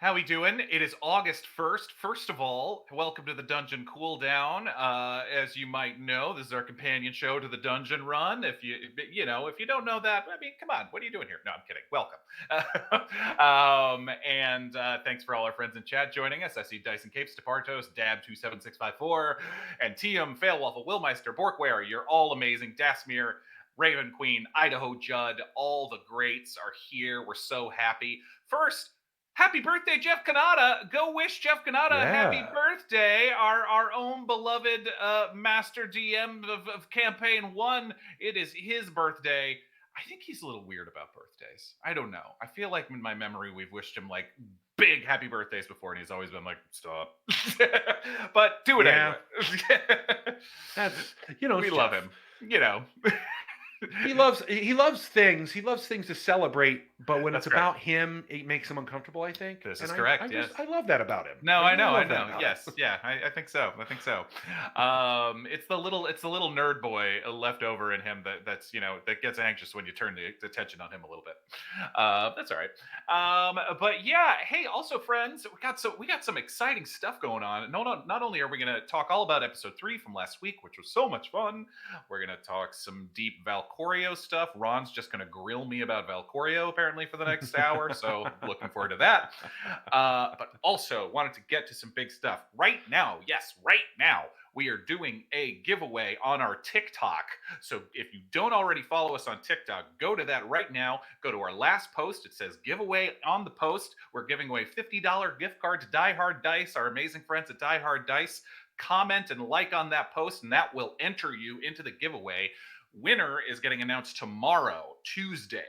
How we doing? It is August 1st. First of all, welcome to the Dungeon Cooldown. As you might know, this is our companion show to the Dungeon Run. If you don't know that, I mean, come on, what are you doing here? No, I'm kidding. Welcome. And thanks for all our friends in chat joining us. I see Dyson Capes, Departos, Dab27654, and Tium, Failwaffle, Willmeister, Borkware. You're all amazing. Dasmir, Raven Queen, Idaho Judd, all the greats are here. We're so happy. First, happy birthday, Jeff Kanata. Go wish Jeff Kanata a happy birthday. Our own beloved master DM of Campaign 1. It is his birthday. I think he's a little weird about birthdays. I don't know. I feel like in my memory, we've wished him like big happy birthdays before, and he's always been like, stop. But do it anyway. That's, we love him. He loves things. He loves things to celebrate, but when That's it's about him, it makes him uncomfortable, I think. This is correct. Yes. I love that about him. No, I know. Yes. Yeah, I think so. It's the little nerd boy left over in him that gets anxious when you turn the attention on him a little bit. That's all right. But yeah, hey, also friends, we got some exciting stuff going on. Not only are we going to talk all about episode 3 from last week, which was so much fun, we're going to talk some deep Valcorio stuff. Ron's just going to grill me about Valcorio apparently for the next hour, so looking forward to that. But also wanted to get to some big stuff right now. Yes, right now we are doing a giveaway on our TikTok. So if you don't already follow us on TikTok, go to that right now. Go to our last post. It says giveaway on the post. We're giving away $50 gift card to Die Hard Dice, our amazing friends at Die Hard Dice. Comment and like on that post, and that will enter you into the giveaway. Winner is getting announced tomorrow, Tuesday.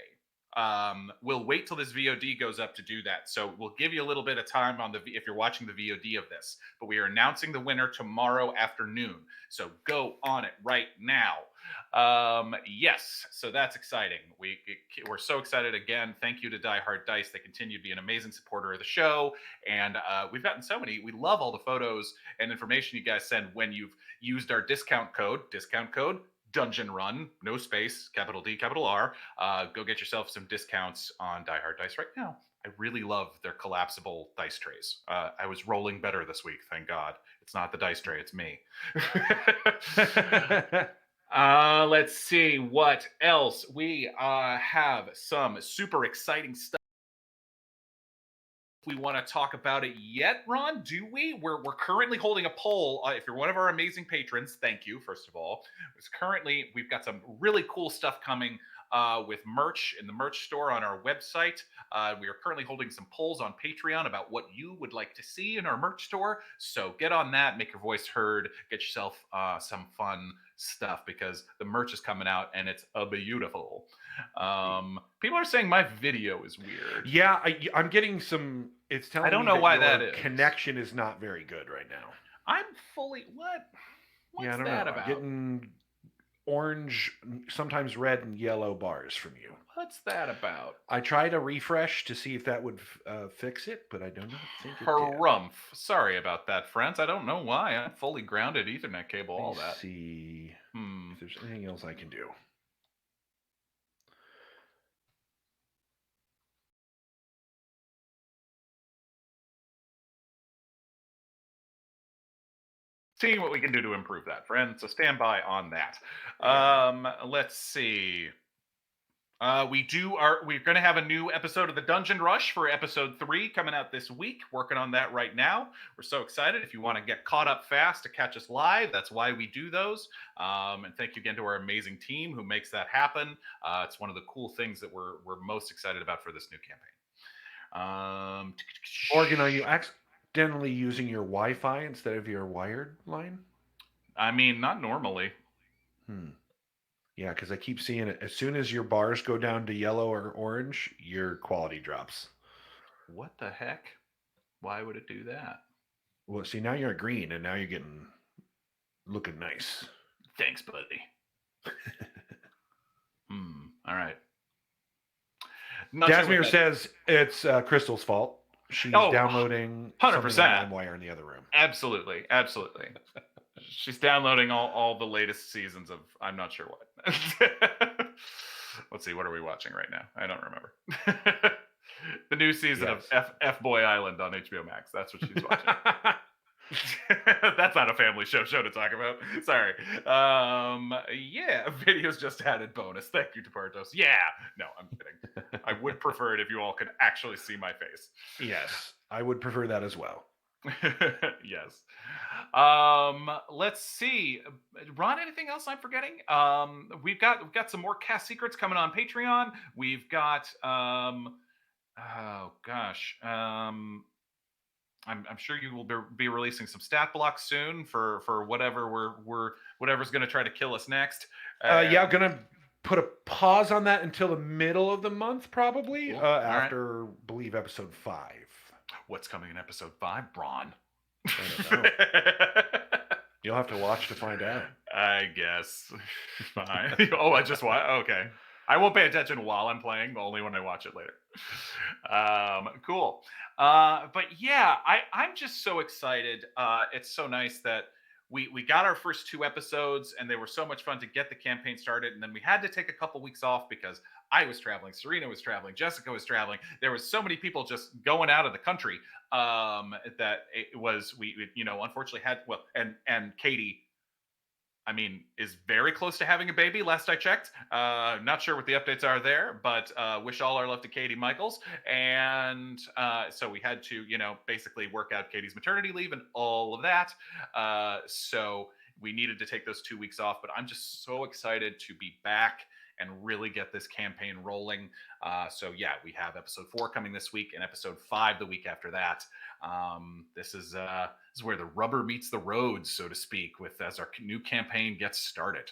We'll wait till this VOD goes up to do that. So we'll give you a little bit of time if you're watching the VOD of this. But we are announcing the winner tomorrow afternoon. So go on it right now. Yes, so that's exciting. We're so excited again. Thank you to Die Hard Dice. They continue to be an amazing supporter of the show. And we've gotten so many. We love all the photos and information you guys send when you've used our discount code Dungeon Run, no space, capital D, capital R. Go get yourself some discounts on Die Hard Dice right now. I really love their collapsible dice trays. I was rolling better this week, thank God. It's not the dice tray, it's me. Let's see what else. We have some super exciting stuff. We want to talk about it yet, Ron? Do we? We're currently holding a poll. If you're one of our amazing patrons, thank you, first of all. We've got some really cool stuff coming with merch in the merch store on our website. We are currently holding some polls on Patreon about what you would like to see in our merch store. So get on that, make your voice heard, get yourself some fun stuff because the merch is coming out and it's beautiful. People are saying my video is weird. Yeah, I'm getting some. It's telling me I don't know why that is. Connection is not very good right now. I'm fully what? What's I don't that know. about? I'm getting orange, sometimes red and yellow bars from you. What's that about? I tried a refresh to see if that would fix it, but I don't think it Harumph. Sorry about that, friends. I don't know why. I'm fully grounded Ethernet cable, all that. See if there's anything else I can do. Seeing what we can do to improve that, friends. So stand by on that. Let's see. We're going to have a new episode of the Dungeon Rush for episode 3 coming out this week. Working on that right now. We're so excited. If you want to get caught up fast to catch us live, that's why we do those. And thank you again to our amazing team who makes that happen. It's one of the cool things that we're most excited about for this new campaign. Morgan, are you accidentally using your Wi-Fi instead of your wired line? I mean, not normally. Yeah, because I keep seeing it. As soon as your bars go down to yellow or orange, your quality drops. What the heck? Why would it do that? Well, see, now you're at green, and now you're looking nice. Thanks, buddy. All right. Jasmine says it's Crystal's fault. She's downloading 100% LimeWire in the other room. Absolutely. She's downloading all the latest seasons of I'm not sure what. Let's see, what are we watching right now? I don't remember. The new season of F Boy Island on HBO Max. That's what she's watching. That's not a family show to talk about. Sorry. Yeah, videos just added bonus. Thank you, Departos. Yeah. No, I'm kidding. I would prefer it if you all could actually see my face. Yes, I would prefer that as well. Yes. Let's see. Ron, anything else I'm forgetting? We've got some more cast secrets coming on Patreon. We've got oh gosh. I'm sure you will be releasing some stat blocks soon for whatever whatever's going to try to kill us next. Yeah, gonna put a pause on that until the middle of the month, probably Cool. after believe episode 5. What's coming in episode 5, Braun? I don't know. You'll have to watch to find out. I guess. Fine. Oh, I just watch. Okay. I won't pay attention while I'm playing, only when I watch it later. Cool. But yeah, I'm just so excited. It's so nice that we got our first 2 episodes, and they were so much fun to get the campaign started. And then we had to take a couple weeks off because I was traveling, Serena was traveling, Jessica was traveling. There was so many people just going out of the country that it was we unfortunately had and Katie, I mean, is very close to having a baby. Last I checked, not sure what the updates are there, but wish all our love to Katie Michaels. And so we had to, basically work out Katie's maternity leave and all of that. So we needed to take those 2 weeks off. But I'm just so excited to be back and really get this campaign rolling. So yeah, we have episode 4 coming this week and episode 5 the week after that. This is where the rubber meets the road, so to speak, as our new campaign gets started.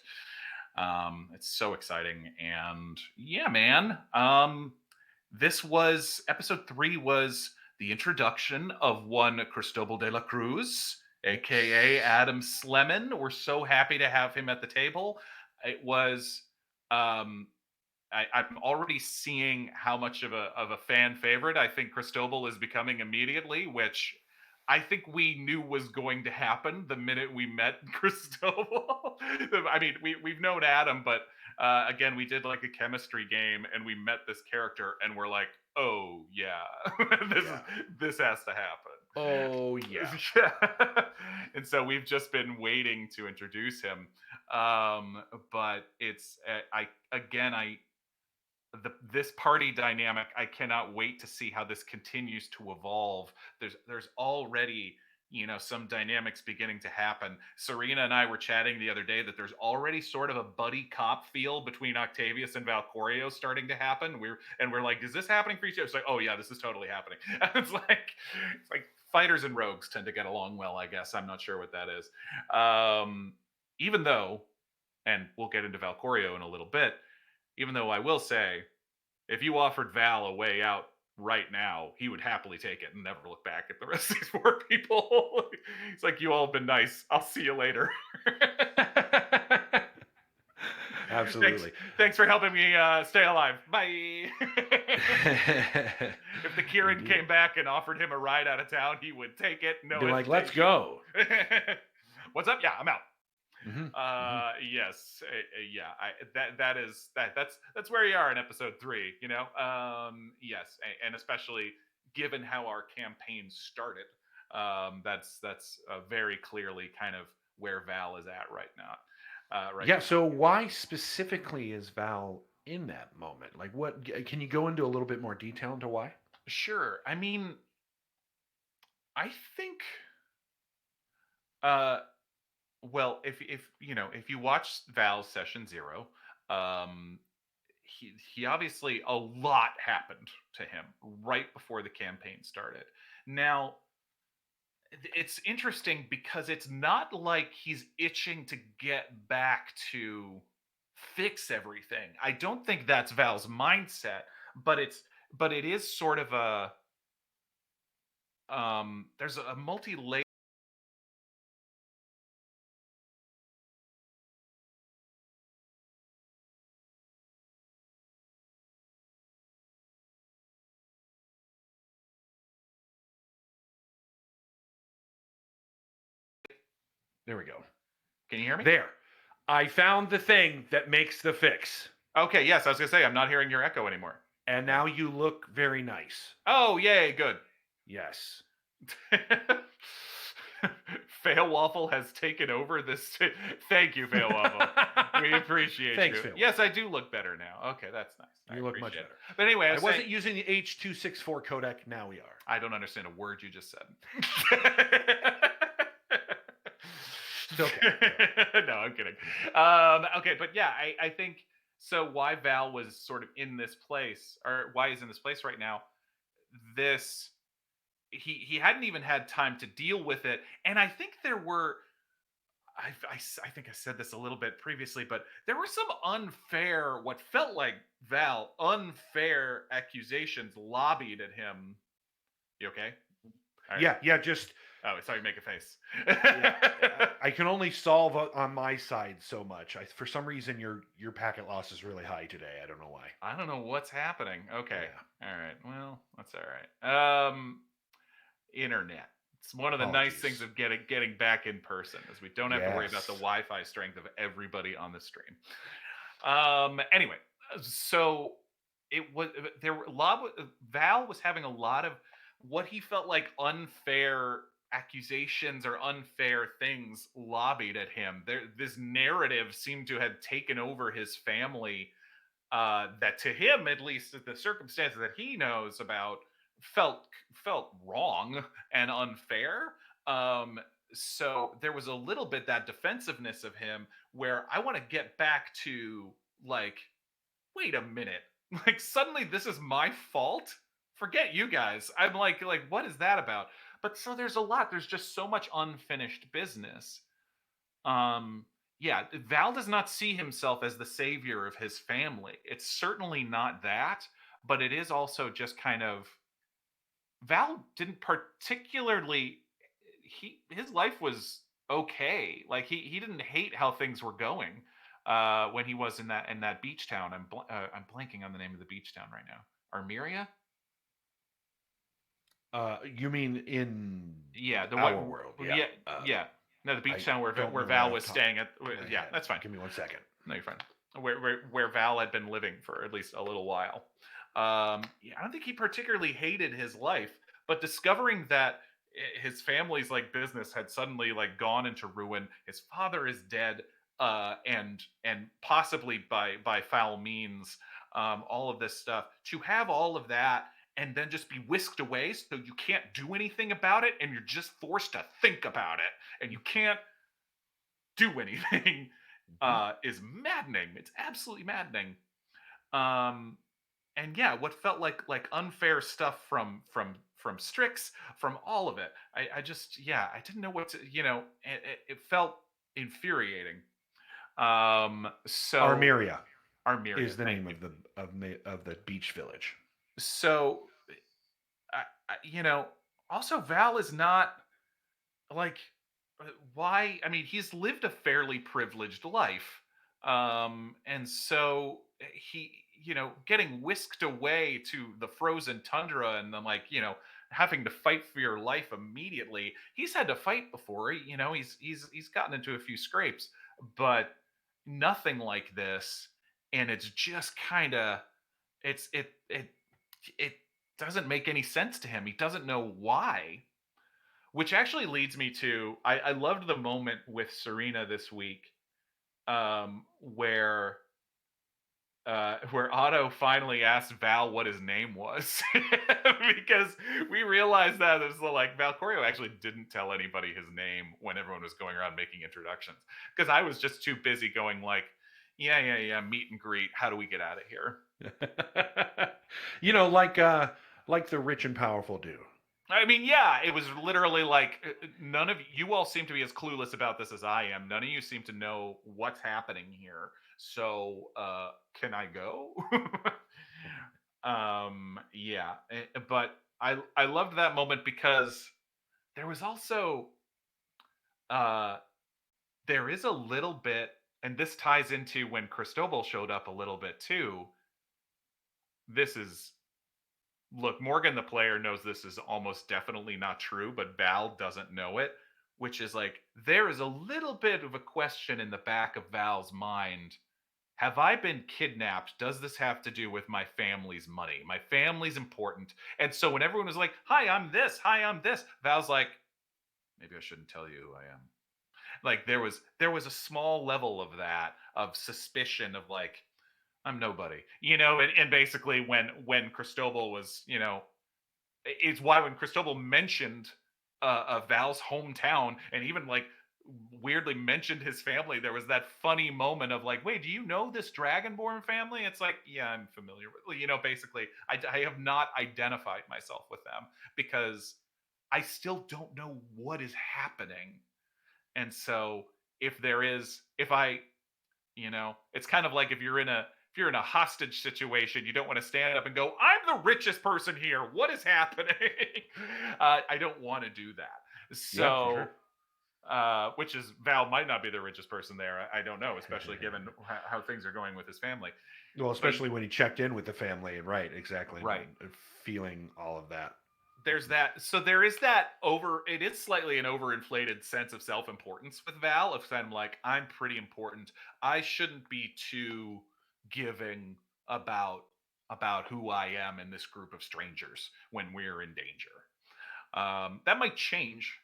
It's so exciting. And yeah, man, this was episode 3 was the introduction of one Cristobal de la Cruz, aka Adam Sleman. We're so happy to have him at the table. It was I'm already seeing how much of a fan favorite I think Cristobal is becoming immediately, which I think we knew was going to happen the minute we met Cristobal. I mean, we've known Adam, but again, we did like a chemistry game and we met this character and we're like, oh yeah, this has to happen. Oh yeah. And so we've just been waiting to introduce him. But it's this party dynamic, I cannot wait to see how this continues to evolve. There's already some dynamics beginning to happen. Serena and I were chatting the other day that there's already sort of a buddy cop feel between Octavius and Valcorio starting to happen. We're like, is this happening for you too? It's like, oh yeah, this is totally happening. It's like fighters and rogues tend to get along well, I guess. I'm not sure what that is. Even though, and we'll get into Valcorio in a little bit, even though I will say, if you offered Val a way out right now, he would happily take it and never look back at the rest of these poor people. It's like, you all have been nice. I'll see you later. Absolutely. Thanks for helping me stay alive. Bye. If the Kieran came back and offered him a ride out of town, he would take it. No, be like, let's go. What's up? Yeah, I'm out. Mm-hmm. Yes, that's where you are in episode 3. Yes, and especially given how our campaign started, that's very clearly kind of where Val is at right now. Now. So why specifically is Val in that moment? Like, what can you go into a little bit more detail into why? Sure. I mean, I think well, if you watch Val's session 0, he obviously, a lot happened to him right before the campaign started. Now, it's interesting because it's not like he's itching to get back to fix everything. I don't think that's Val's mindset, but it is sort of a there's a multi-layered. There we go. Can you hear me? There. I found the thing that makes the fix. Okay, yes, I was going to say, I'm not hearing your echo anymore. And now you look very nice. Oh, yay, good. Yes. Fail Waffle has taken over this. Thank you, Fail Waffle. We appreciate Thanks, you. Fail Yes, I do look better now. Okay, that's nice. You look much better. But anyway, I wasn't using the H.264 codec. Now we are. I don't understand a word you just said. Okay. No, I'm kidding. Okay, but yeah, I think so. Why Val was sort of in this place, or why he's in this place right now? This he hadn't even had time to deal with it, and I think there were. I think I said this a little bit previously, but there were some unfair, what felt like Val, unfair accusations lobbied at him. You okay? All right. Yeah, just. Oh, I saw you make a face. I can only solve on my side so much. For some reason, your packet loss is really high today. I don't know why. I don't know what's happening. Okay. Yeah. All right. Well, that's all right. Internet. It's one of the nice things of getting back in person, is we don't have to worry about the Wi-Fi strength of everybody on the stream. Anyway, so Val was having a lot of what he felt like unfair accusations or unfair things lobbied at him. This narrative seemed to have taken over his family, that to him, at least the circumstances that he knows about, felt wrong and unfair. So there was a little bit that defensiveness of him, where I want to get back to, like, wait a minute, like, suddenly this is my fault? Forget you guys. I'm like, what is that about? But so there's just so much unfinished business. Yeah, Val does not see himself as the savior of his family. It's certainly not that, but it is also just kind of, Val didn't particularly, his life was okay. Like, he didn't hate how things were going when he was in that beach town. I'm blanking on the name of the beach town right now. Armeria? You mean in our world? Yeah. Yeah. No, the beach town where Val was staying at. Yeah, that's fine. Give me 1 second. No, you're fine. Where Val had been living for at least a little while. I don't think he particularly hated his life, but discovering that his family's like business had suddenly like gone into ruin. His father is dead, and possibly by foul means. All of this stuff, to have all of that and then just be whisked away, so you can't do anything about it, and you're just forced to think about it, and you can't do anything, is maddening. It's absolutely maddening. And yeah, what felt like unfair stuff from Strix, from all of it. I just, I didn't know what to, it felt infuriating. So Armeria is the name of the beach village. So, also Val is not, like, why? I mean, he's lived a fairly privileged life, and so he, getting whisked away to the frozen tundra, and then, like, having to fight for your life immediately. He's had to fight before. He's gotten into a few scrapes, but nothing like this. And it's just kind of, it doesn't make any sense to him. He doesn't know why. Which actually leads me to, I loved the moment with Serena this week, where Otto finally asked Val what his name was, because we realized that it was like Valcorio actually didn't tell anybody his name when everyone was going around making introductions, because I was just too busy going like, yeah, meet and greet. How do we get out of here? Like the rich and powerful do. I mean, yeah, it was literally like, none of you all seem to be as clueless about this as I am. None of you seem to know what's happening here. So, can I go? Yeah, but I loved that moment, because there was also, there is a little bit, and this ties into when Cristobal showed up a little bit too. Look, Morgan the player knows this is almost definitely not true, but Val doesn't know it, which is like, there is a little bit of a question in the back of Val's mind. have I been kidnapped? Does this have to do with my family's money? My family's important. And so when everyone was like, hi, I'm this, hi, I'm this, Val's like, maybe I shouldn't tell you who I am. Like there was a small level of that, of suspicion of like, I'm nobody, and basically when Cristobal was, it's why when Cristobal mentioned Val's hometown, and even like weirdly mentioned his family, there was that funny moment of like, wait, do you know this Dragonborn family? It's like, yeah, I'm familiar with, basically, I have not identified myself with them because I still don't know what is happening. And so if I, it's kind of like if you're in a hostage situation, you don't want to stand up and go, I'm the richest person here. What is happening? I don't want to do that. Yeah, for So, sure. which is Val might not be the richest person there. I don't know, especially given how things are going with his family. Well, But especially when he checked in with the family, and right, exactly, right. feeling all of that. There's that. So there is that it is slightly an overinflated sense of self-importance with Val, of kind of like, I'm pretty important. I shouldn't be too giving about who I am in this group of strangers when we're in danger. That might change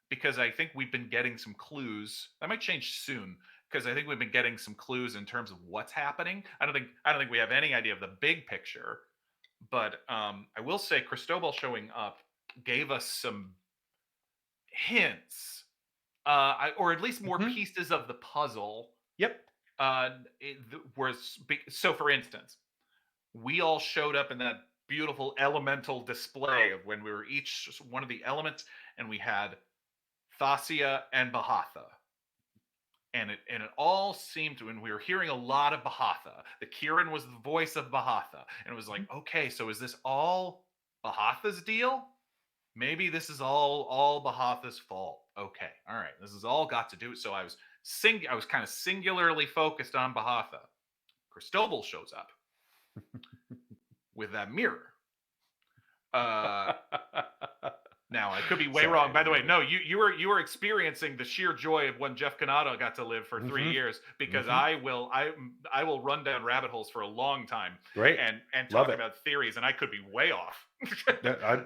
because I think we've been getting some clues. That might change soon because I think we've been getting some clues in terms of what's happening. I don't think we have any idea of the big picture, but I will say Cristobal showing up gave us some hints, or at least more Mhm. pieces of the puzzle. Yep. So, for instance, we all showed up in that beautiful elemental display of when we were each one of the elements, and we had Thassia and Bahatha. And it all seemed to, and we were hearing a lot of Bahatha. The Kieran was the voice of Bahatha. And it was like, okay, so is this all Bahatha's deal? Maybe this is all Bahatha's fault. Okay, all right. This has all got to do. So I was kind of singularly focused on Bahatha. Cristobal shows up with that mirror. Now I could be way wrong. By the way, no, you were experiencing the sheer joy of when Jeff Canado got to live for 3 years, because I will run down rabbit holes for a long time, Great. and Love talk it. about theories, and I could be way off.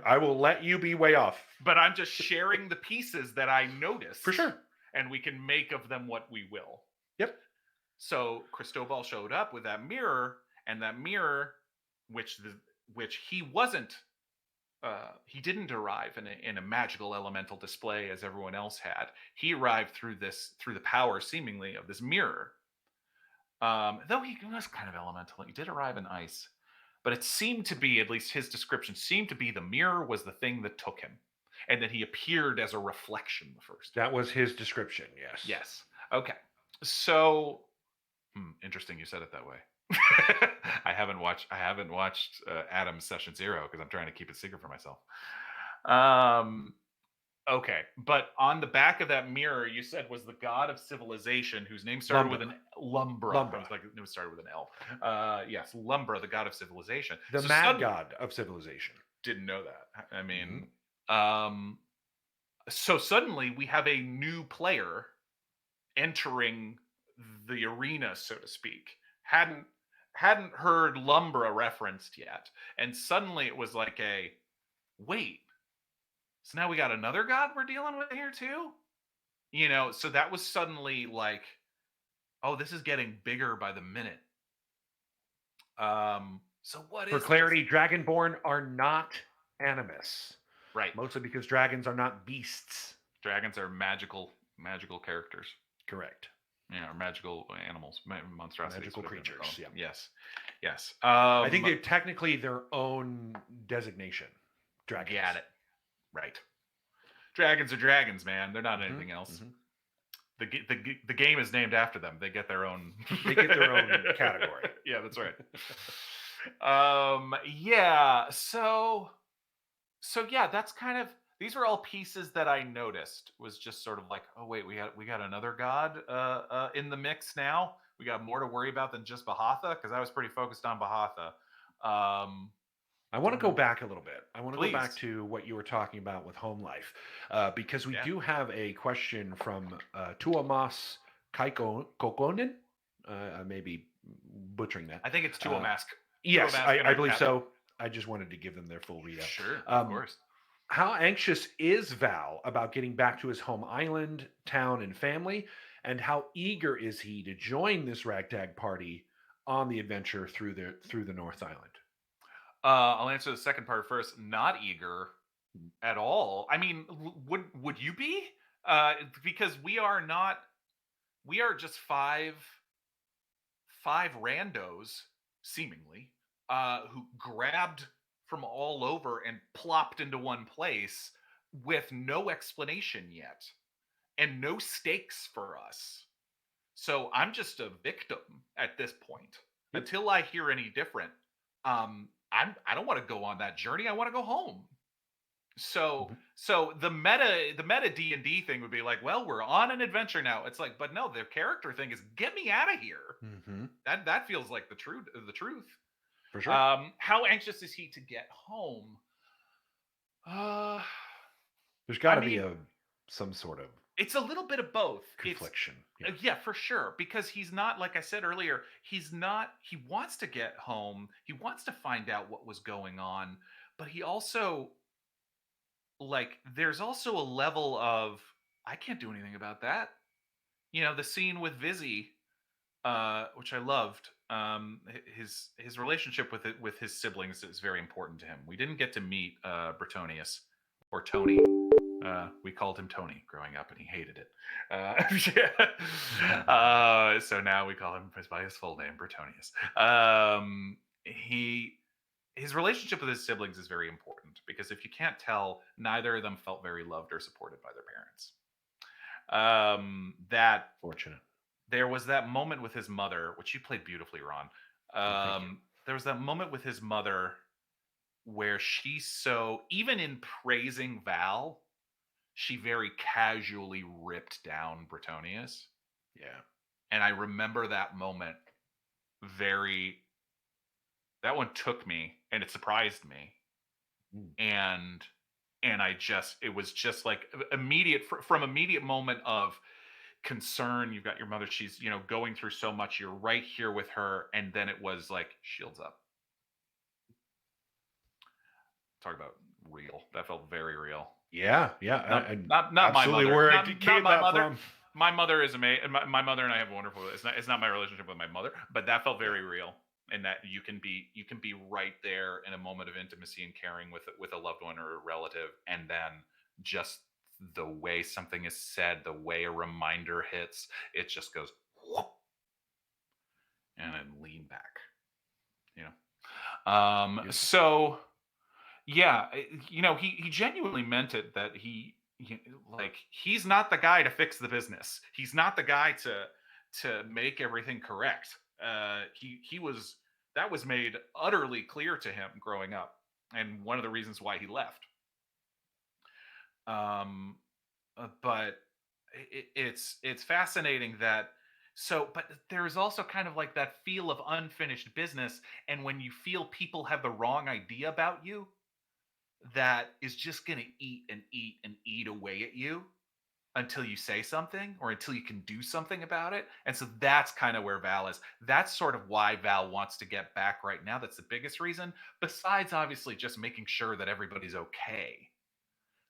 I will let you be way off. But I'm just sharing the pieces that I noticed. For sure. And we can make of them what we will. Yep. So Cristobal showed up with that mirror, and that mirror, which he wasn't, he didn't arrive in a magical elemental display as everyone else had. He arrived through the power, seemingly, of this mirror. Though he was kind of elemental, he did arrive in ice. But it seemed to be, at least his description seemed to be, the mirror was the thing that took him, and that he appeared as a reflection the first. That was his description. Yes. Yes. Okay. So, interesting. You said it that way. I haven't watched Adam's Session Zero because I'm trying to keep it secret for myself. Okay, but on the back of that mirror, you said was the god of civilization, whose name started with an Lumbra. Lumbra. I was like, it started with an L. Yes, Lumbra, the god of civilization. The mad god of civilization. Didn't know that. I mean, so suddenly we have a new player entering the arena, so to speak. Hadn't heard Lumbra referenced yet, and suddenly it was like wait. So now we got another god we're dealing with here too? So that was suddenly like, oh, this is getting bigger by the minute. So what is, for clarity, Dragonborn are not animus. Right. Mostly because dragons are not beasts. Dragons are magical characters. Correct. Or magical animals, monstrosities. Magical creatures. Yeah. Yes. I think they're technically their own designation. Dragons. Got it. Right. Dragons are dragons, man. They're not anything else. The game is named after them. They get their own. They get their own category. Yeah, that's right. Yeah. So yeah, that's kind of, these were all pieces that I noticed. Was just sort of like, oh wait, we got another god in the mix now. We got more to worry about than just Bahatha, because I was pretty focused on Bahatha. I want to go back a little bit. I want to Please. go back to what you were talking about with home life, because we do have a question from Tuomas Kokonen. I may be butchering that. I think it's Tuo Mask. Yes, I believe Cap. so. I just wanted to give them their full read up. Sure, of course. How anxious is Val about getting back to his home island, town, and family? And how eager is he to join this ragtag party on the adventure through the North Island? I'll answer the second part first. Not eager at all. I mean, would you be? Because we are not. We are just five randos, seemingly, who grabbed from all over and plopped into one place with no explanation yet and no stakes for us. So I'm just a victim at this point. Yep. Until I hear any different. I don't want to go on that journey. I want to go home. So the meta D&D thing would be like, well, we're on an adventure now. It's like, but no, the character thing is get me out of here. That feels like the truth. For sure. How anxious is he to get home? There's got to be some sort of. It's a little bit of both. Confliction. Yeah, for sure. Because he's not, like I said earlier, he wants to get home. He wants to find out what was going on. But he also, there's also a level of, I can't do anything about that. You know, the scene with Vizzy, which I loved. His relationship with his siblings is very important to him. We didn't get to meet Bretonius or Tony. We called him Tony growing up, and he hated it. So now we call him by his full name, Bretonius. His relationship with his siblings is very important because if you can't tell, neither of them felt very loved or supported by their parents. That fortunate. There was that moment with his mother, which you played beautifully, Ron. There was that moment with his mother where even in praising Val, she very casually ripped down Bretonius. Yeah. And I remember that moment that one took me and it surprised me. And it was just like from immediate moment of concern. You've got your mother, she's, going through so much. You're right here with her. And then it was like, shields up. Talk about real. That felt very real. Yeah. Not my mother. Where not my mother. From. My mother is amazing. My mother and I have a wonderful. It's not my relationship with my mother, but that felt very real. And that you can be right there in a moment of intimacy and caring with a loved one or a relative, and then just the way something is said, the way a reminder hits, it just goes whoop, and then lean back. So yeah, he genuinely meant it. That he's not the guy to fix the business. He's not the guy to make everything correct. That was made utterly clear to him growing up, and one of the reasons why he left. But it's fascinating that. But there's also kind of like that feel of unfinished business, and when you feel people have the wrong idea about you, that is just going to eat and eat and eat away at you until you say something or until you can do something about it. And so that's kind of where Val is. That's sort of why Val wants to get back right now. That's the biggest reason, besides obviously just making sure that everybody's okay.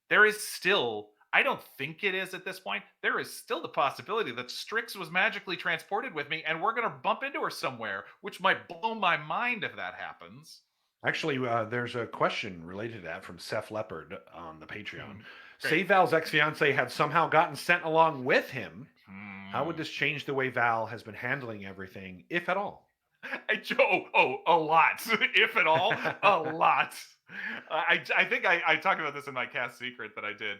There is still, I don't think it is at this point, there is still the possibility that Strix was magically transported with me and we're going to bump into her somewhere, which might blow my mind if that happens. Actually, there's a question related to that from Seth Leopard on the Patreon. Say Val's ex-fiance had somehow gotten sent along with him. How would this change the way Val has been handling everything, if at all? A lot. If at all, a lot. I think I talked about this in my cast secret that I did.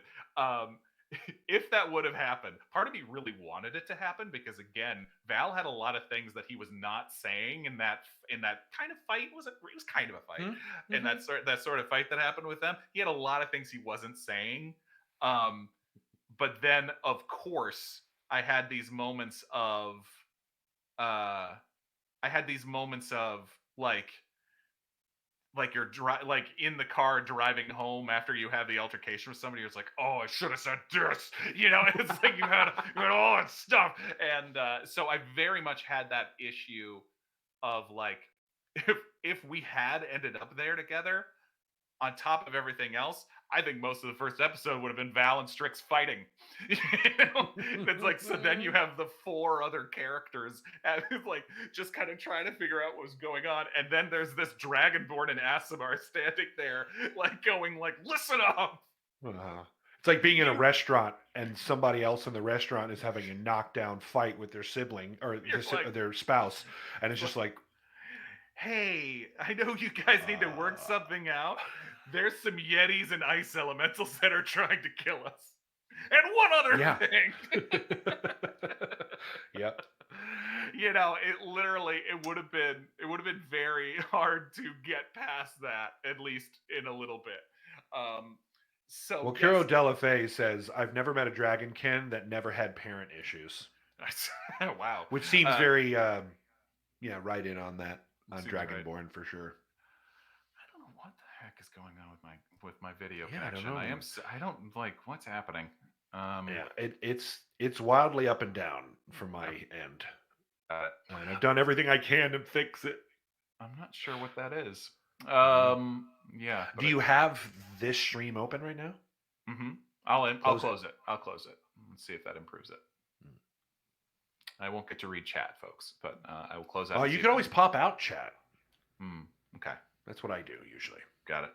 If that would have happened, part of me really wanted it to happen because, again, Val had a lot of things that he was not saying in that kind of fight. It was kind of a fight. Mm-hmm. In that sort of fight that happened with them. He had a lot of things he wasn't saying. But then, of course, I had these moments of like you're in the car driving home after you have the altercation with somebody who's like, oh, I should have said this, it's like you had all that stuff. And so I very much had that issue of like if we had ended up there together, on top of everything else, I think most of the first episode would have been Val and Strix fighting. You know? It's like, so then you have the 4 other characters and like just kind of trying to figure out what was going on, and then there's this Dragonborn and Asimar standing there, like going like, "Listen up." It's like being in a restaurant and somebody else in the restaurant is having a knockdown fight with their sibling or like, their spouse, and it's just like, hey, I know you guys need to work something out. There's some Yetis and ice elementals that are trying to kill us. And one other thing. Yep. You know, it would have been very hard to get past that, at least in a little bit. Well, Kuro Delafay says, I've never met a dragonkin that never had parent issues. Wow. Which seems very, right in on that, on Dragonborn right. For sure. I don't know what the heck is going on with my video connection. I don't like what's happening. It's wildly up and down from my end. And I've done everything I can to fix it. I'm not sure what that is. Yeah. Do you have this stream open right now? Mm-hmm. I'll close it. I'll close it. Let's see if that improves it. I won't get to read chat, folks, but I will close out. Oh, you can always pop out chat. Okay. That's what I do usually. Got it.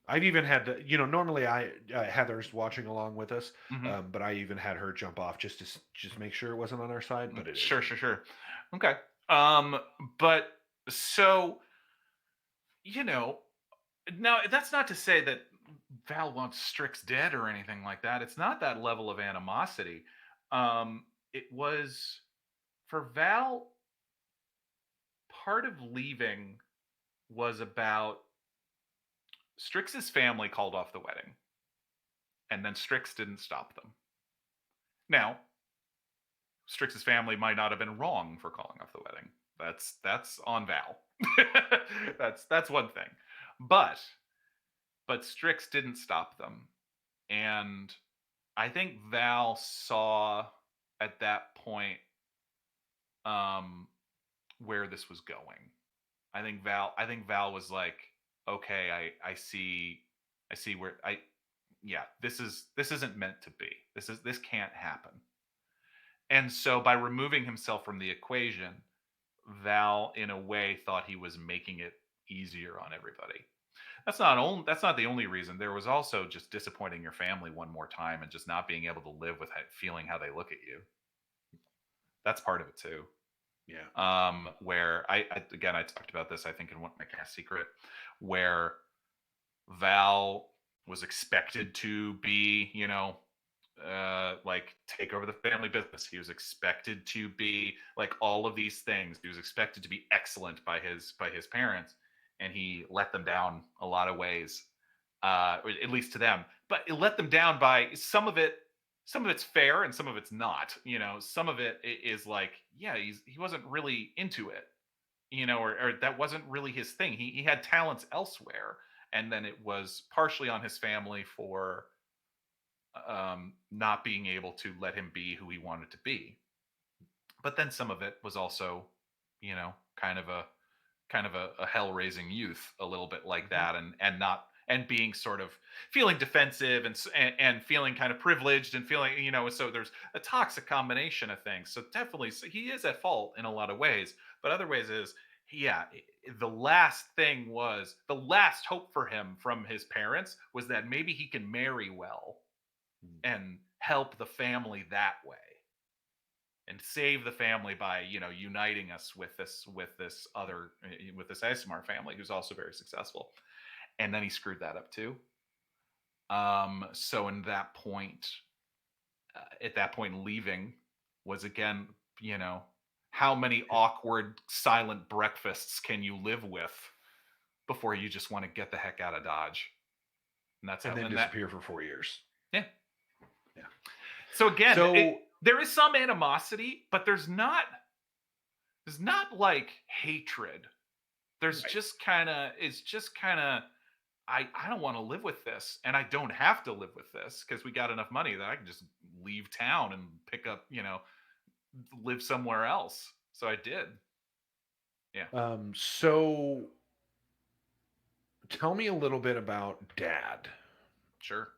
I've even had to, normally Heather's watching along with us, but I even had her jump off just to make sure it wasn't on our side. But it sure. Okay. But so, now that's not to say that Val wants Strix dead or anything like that. It's not that level of animosity. It was for Val. Part of leaving was about Strix's family called off the wedding, and then Strix didn't stop them. Now, Strix's family might not have been wrong for calling off the wedding. That's on Val. that's one thing. But Strix didn't stop them. And I think Val saw at that point where this was going. I think Val was like, okay, I see where this isn't meant to be. This can't happen. And so by removing himself from the equation, Val in a way thought he was making it easier on everybody. That's not the only reason. There was also just disappointing your family one more time and just not being able to live with feeling how they look at you. That's part of it too. Yeah. Where I talked about this, I think, in my Cast Secret, where Val was expected to be, like take over the family business. He was expected to be like all of these things. He was expected to be excellent by his parents, and he let them down a lot of ways, or at least to them. But it let them down by some of it. Some of it's fair and some of it's not. Some of it is like, he wasn't really into it, or that wasn't really his thing. He had talents elsewhere, and then it was partially on his family for not being able to let him be who he wanted to be. But then some of it was also, kind of a hell-raising youth, a little bit like that, and being sort of feeling defensive and feeling kind of privileged and feeling, so there's a toxic combination of things. So definitely he is at fault in a lot of ways, but other ways is, the last hope for him from his parents was that maybe he can marry well and help the family that way and save the family by, uniting us with this Asimar family who's also very successful. And then he screwed that up too. So at that point, leaving was again, how many awkward, silent breakfasts can you live with before you just want to get the heck out of Dodge? And then disappear for 4 years. Yeah. So again, there is some animosity, but there's not like hatred. There's just kind of, I don't want to live with this, and I don't have to live with this because we got enough money that I can just leave town and pick up, live somewhere else. So I did. Yeah. So tell me a little bit about Dad. Sure.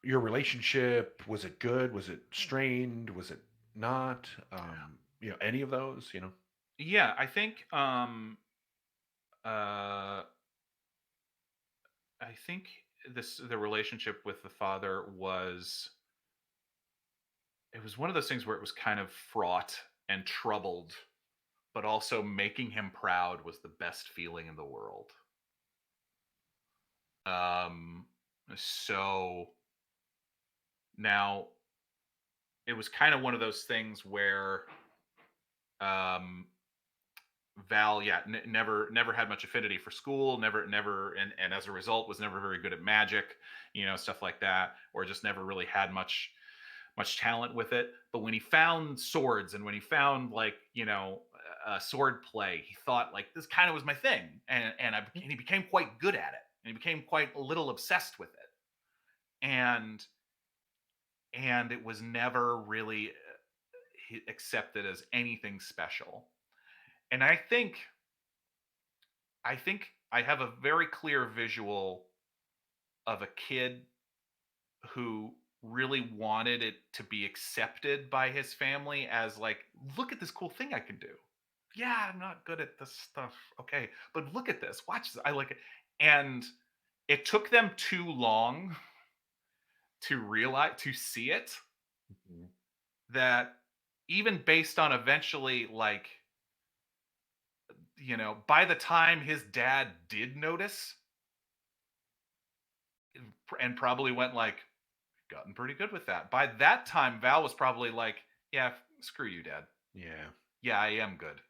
Your relationship, was it good? Was it strained? Was it not? Any of those, Yeah, I think uh I think the relationship with the father was, it was one of those things where it was kind of fraught and troubled, but also making him proud was the best feeling in the world. Um so now it was kind of one of those things where um Val, yeah, never had much affinity for school, never, and as a result, was never very good at magic, stuff like that, or just never really had much talent with it. But when he found swords and when he found sword play, he thought like this kind of was my thing, and he became quite good at it, and he became quite a little obsessed with it, and it was never really accepted as anything special. And I think I have a very clear visual of a kid who really wanted it to be accepted by his family as like, look at this cool thing I can do. Yeah, I'm not good at this stuff. Okay, but look at this. Watch this. I like it. And it took them too long to see it, Mhm. that even based on eventually, like, by the time his dad did notice and probably went like, gotten pretty good with that. By that time, Val was probably like, yeah, screw you, Dad. Yeah, Yeah, I am good.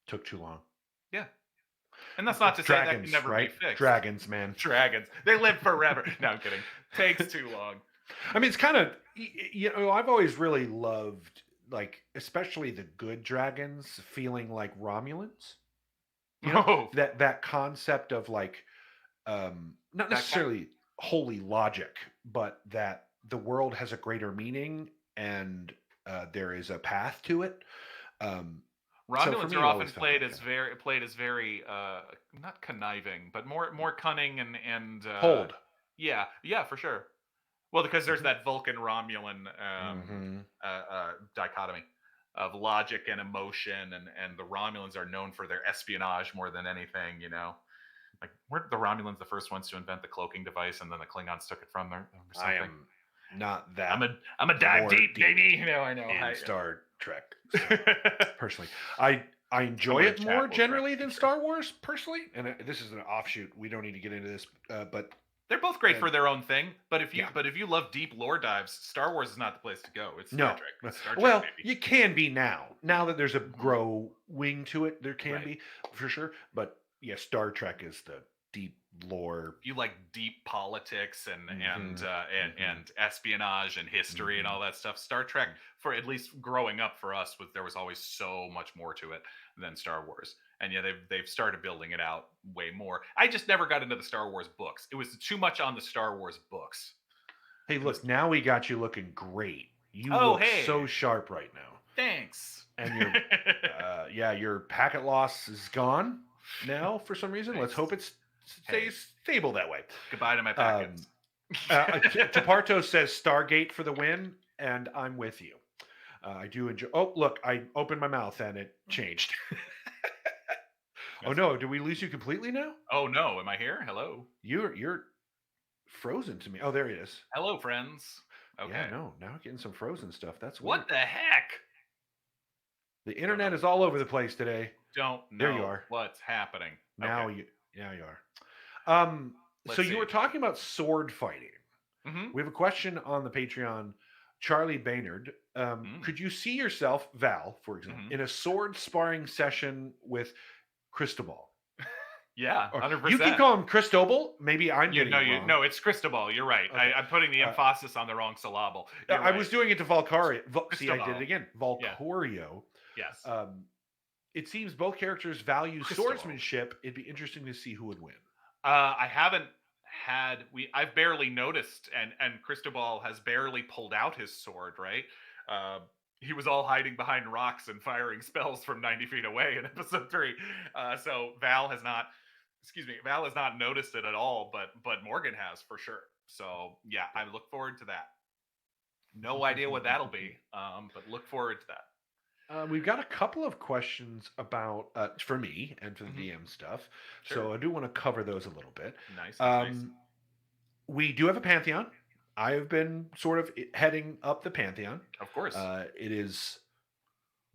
took too long. Yeah. And that's not to say that can Dragons, never be right? fixed. Dragons, man. Dragons. They live forever. No, I'm kidding. Takes too long. I mean, it's kind of, I've always really loved, like, especially the good dragons feeling like Romulans. Oh, That concept of like, not that kind. necessarily holy logic, but that the world has a greater meaning and there is a path to it. So for Romulans me, are it often always felt that kind of played as very not conniving, but more cunning and hold. yeah, for sure. Well, because there's Hmm. that Vulcan Romulan Hmm. dichotomy of logic and emotion, and the Romulans are known for their espionage more than anything. Like, weren't the Romulans the first ones to invent the cloaking device, and then the Klingons took it from there or I something? am not I'm that a I'm a dive more deep, deep baby. I know. in Star Trek. So I, personally, I enjoy Someone in it more chat will correct generally me, I'm than sure. Star Wars. Personally, and this is an offshoot. We don't need to get into this, but They're both great and for their own thing, but yeah. if you love deep lore dives, Star Wars is not the place to go. It's Star No. Trek. It's Star Trek, Well, baby. you can be now. Now that there's a Mhm. grow wing to it, there can Right. be for sure. But yeah, Star Trek is the deep lore. You like deep politics Hmm. Hmm. and espionage and history and Hmm. all that stuff. Star Trek, for at least growing up for us, there was always so much more to it than Star Wars. And yeah, they've started building it out way more. I just never got into the Star Wars books. It was too much on the Star Wars books. Hey, It was, look, now we got you looking great. You oh look so hey, sharp right now, thanks. and your packet loss is gone now for some reason. Let's Thanks. hope it Hey, stays stable that way. goodbye to my Um, packets. Taparto says Stargate for the win, and I'm with you. I do enjoy. Oh, look, I opened my mouth and it changed. Oh That's no, funny. did we lose you completely now? Oh no, am I here? Hello. You're frozen to me. Oh, there he is. Hello, friends. Yeah, Okay. no, now getting some frozen stuff. That's What weird. the heck? The Don't know internet is what's all over what's the place today. don't There you know are. what's happening. Okay. Now you are. So Let's you were see. talking about sword fighting. Mhm. We have a question on the Patreon. Charlie Baynard, Mm. could you see yourself, Val, for example, Mhm. in a sword sparring session with Cristobal? Yeah, Or you can 100%. call him Cristobal. Maybe I'm You getting know, it wrong. no, it's Cristobal. You're right. Okay. I'm putting the Uh, emphasis on the wrong syllable. You're I right. was doing it to Valcorio. See, I did it Cristobal. again. Yeah. Valcorio. Yes. Um, it seems both characters value Cristobal. swordsmanship. It'd be interesting to see who would win. I haven't had I've barely noticed, and Cristobal has barely pulled out his sword, right? Uh, he was all hiding behind rocks and firing spells from 90 feet away in episode 3. So Val has not noticed it at all, but Morgan has for sure. So yeah, I look forward to that. No idea what that'll be, but look forward to that. We've got a couple of questions about for me and for the DM stuff, so I do want to cover those a little bit. Nice. We do have a Pantheon. I have been sort of heading up the Pantheon. Of course. It is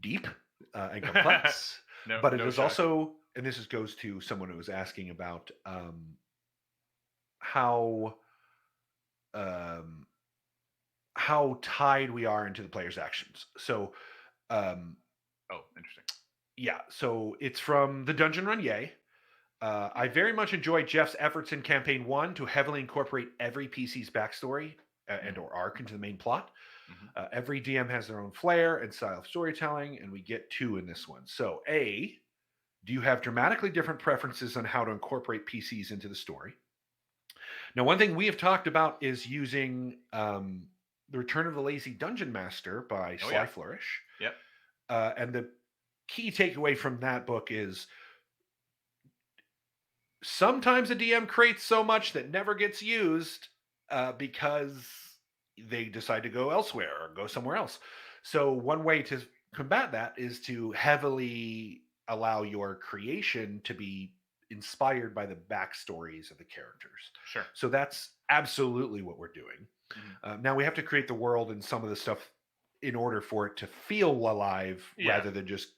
deep and complex, but it is also, and this goes to someone who was asking about how tied we are into the player's actions. So, interesting. Yeah, so it's from the Dungeon Run Yay. I very much enjoyed Jeff's efforts in Campaign 1 to heavily incorporate every PC's backstory and or arc into the main plot. Every DM has their own flair and style of storytelling, and we get 2 in this one. So, A, do you have dramatically different preferences on how to incorporate PCs into the story? Now, one thing we have talked about is using The Return of the Lazy Dungeon Master by Sly Flourish. Yep. And the key takeaway from that book is sometimes a DM creates so much that never gets used because they decide to go elsewhere or go somewhere else. So one way to combat that is to heavily allow your creation to be inspired by the backstories of the characters. Sure. So that's absolutely what we're doing. Now we have to create the world and some of the stuff in order for it to feel alive rather than just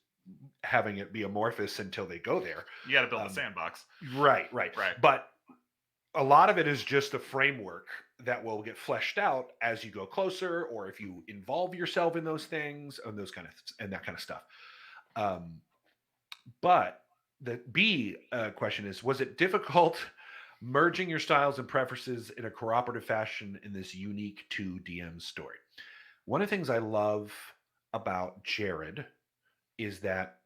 having it be amorphous until they go there. You got to build a sandbox. Right. But a lot of it is just a framework that will get fleshed out as you go closer, or if you involve yourself in those things and that kind of stuff. But the B question is, was it difficult merging your styles and preferences in a cooperative fashion in this unique 2DM story? One of the things I love about Jared is that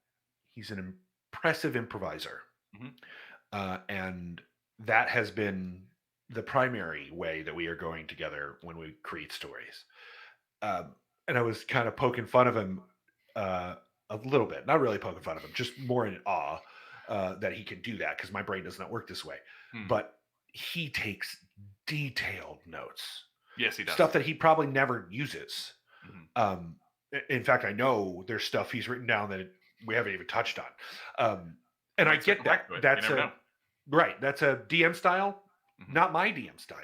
he's an impressive improviser. And that has been the primary way that we are going together when we create stories. And I was kind of poking fun of him a little bit, not really poking fun of him, just more in awe that he can do that because my brain does not work this way. But he takes detailed notes. Yes, he does. Stuff that he probably never uses. In fact, I know there's stuff he's written down that we haven't even touched on. And I get that. That's a DM style, not my DM style.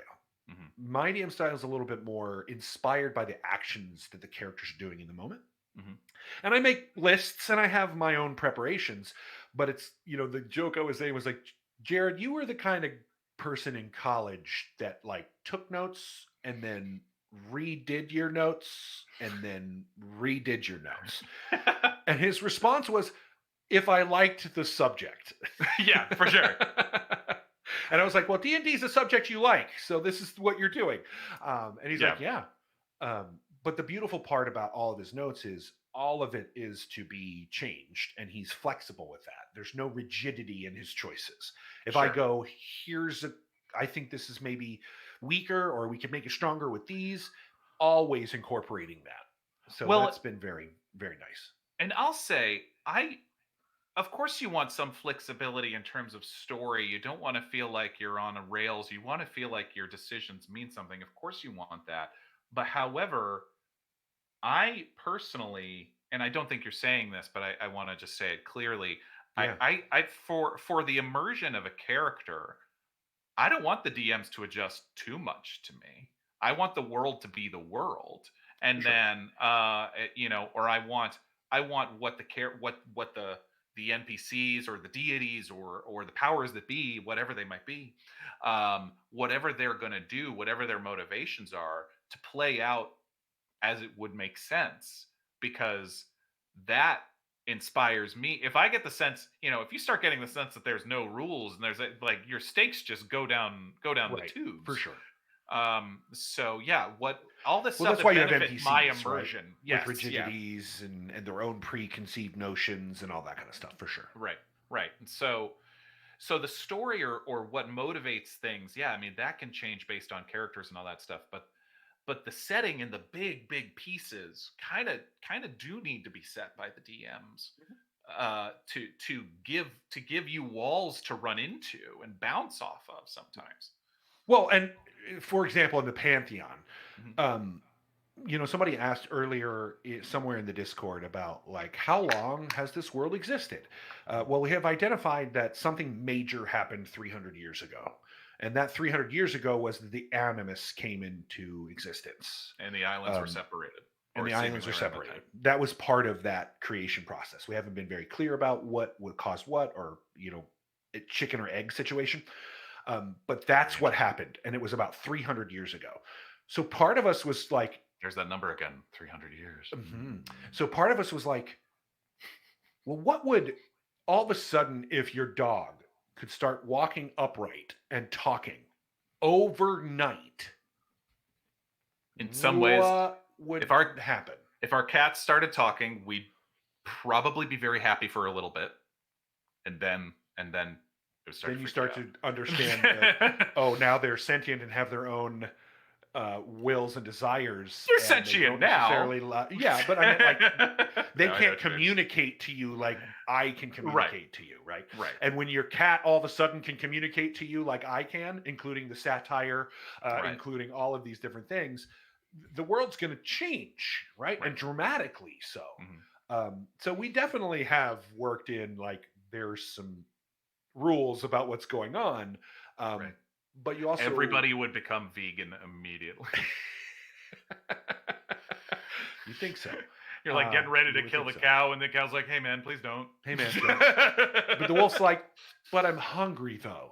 My DM style is a little bit more inspired by the actions that the characters are doing in the moment. And I make lists and I have my own preparations, but it's, the joke I was saying was like, Jared, you were the kind of person in college that like took notes and then redid your notes and then redid your notes. And his response was, if I liked the subject. Yeah, for sure. And I was like, well, D&D is a subject you like, so this is what you're doing. And he's like, yeah. But the beautiful part about all of his notes is all of it is to be changed, and he's flexible with that. There's no rigidity in his choices. If I go, I think this is maybe weaker, or we can make it stronger with these, always incorporating that. So that's been very, very nice. And I'll say, of course you want some flexibility in terms of story. You don't want to feel like you're on a rails. You want to feel like your decisions mean something. Of course you want that. But however, I personally, and I don't think you're saying this, but I want to just say it clearly. Yeah. I for the immersion of a character, I don't want the DMs to adjust too much to me. I want the world to be the world. And then or I want what the NPCs or the deities or the powers that be, whatever they might be, whatever they're going to do, whatever their motivations are, to play out as it would make sense, because that inspires me. If I get the sense, if you start getting the sense that there's no rules and there's like your stakes just go down the tubes. For sure. So yeah, all this stuff that's why you have NPCs, my immersion, right? Yes, with rigidities and their own preconceived notions and all that kind of stuff, for sure. Right. And so the story or what motivates things, that can change based on characters and all that stuff. But but the setting and the big pieces kind of do need to be set by the DMs to give you walls to run into and bounce off of sometimes. Well, and for example, in the Pantheon, Mhm. somebody asked earlier somewhere in the Discord about like how long has this world existed? Well, we have identified that something major happened 300 years ago, and that 300 years ago was that the Animus came into existence, And the islands were separated, and or the islands seemingly are around that separated. time. That was part of that creation process. We haven't been very clear about what would cause what, or a chicken or egg situation. But that's what happened, and it was about 300 years ago. So part of us was like, There's that number again, 300 years. so part of us was like, well, what would all of a sudden if your dog could start walking upright and talking overnight? In some ways, what would happen? If our cats started talking, we'd probably be very happy for a little bit, and then it would start. Then to you freak start you to understand that, oh, now they're sentient and have their own wills and desires. You're and sentient now. Yeah, but I mean, like, they No, I know can't what you mean. communicate to you like I can communicate to you, right? Right. And when your cat all of a sudden can communicate to you like I can, including the satire, Right. including all of these different things, the world's going to change, right? And dramatically so. So we definitely have worked in like there's some rules about what's going on. But you also everybody would become vegan immediately. You think so? You're like getting ready to kill the cow, and the cow's like, "Hey man, please don't." Hey man, but the wolf's like, "But I'm hungry though."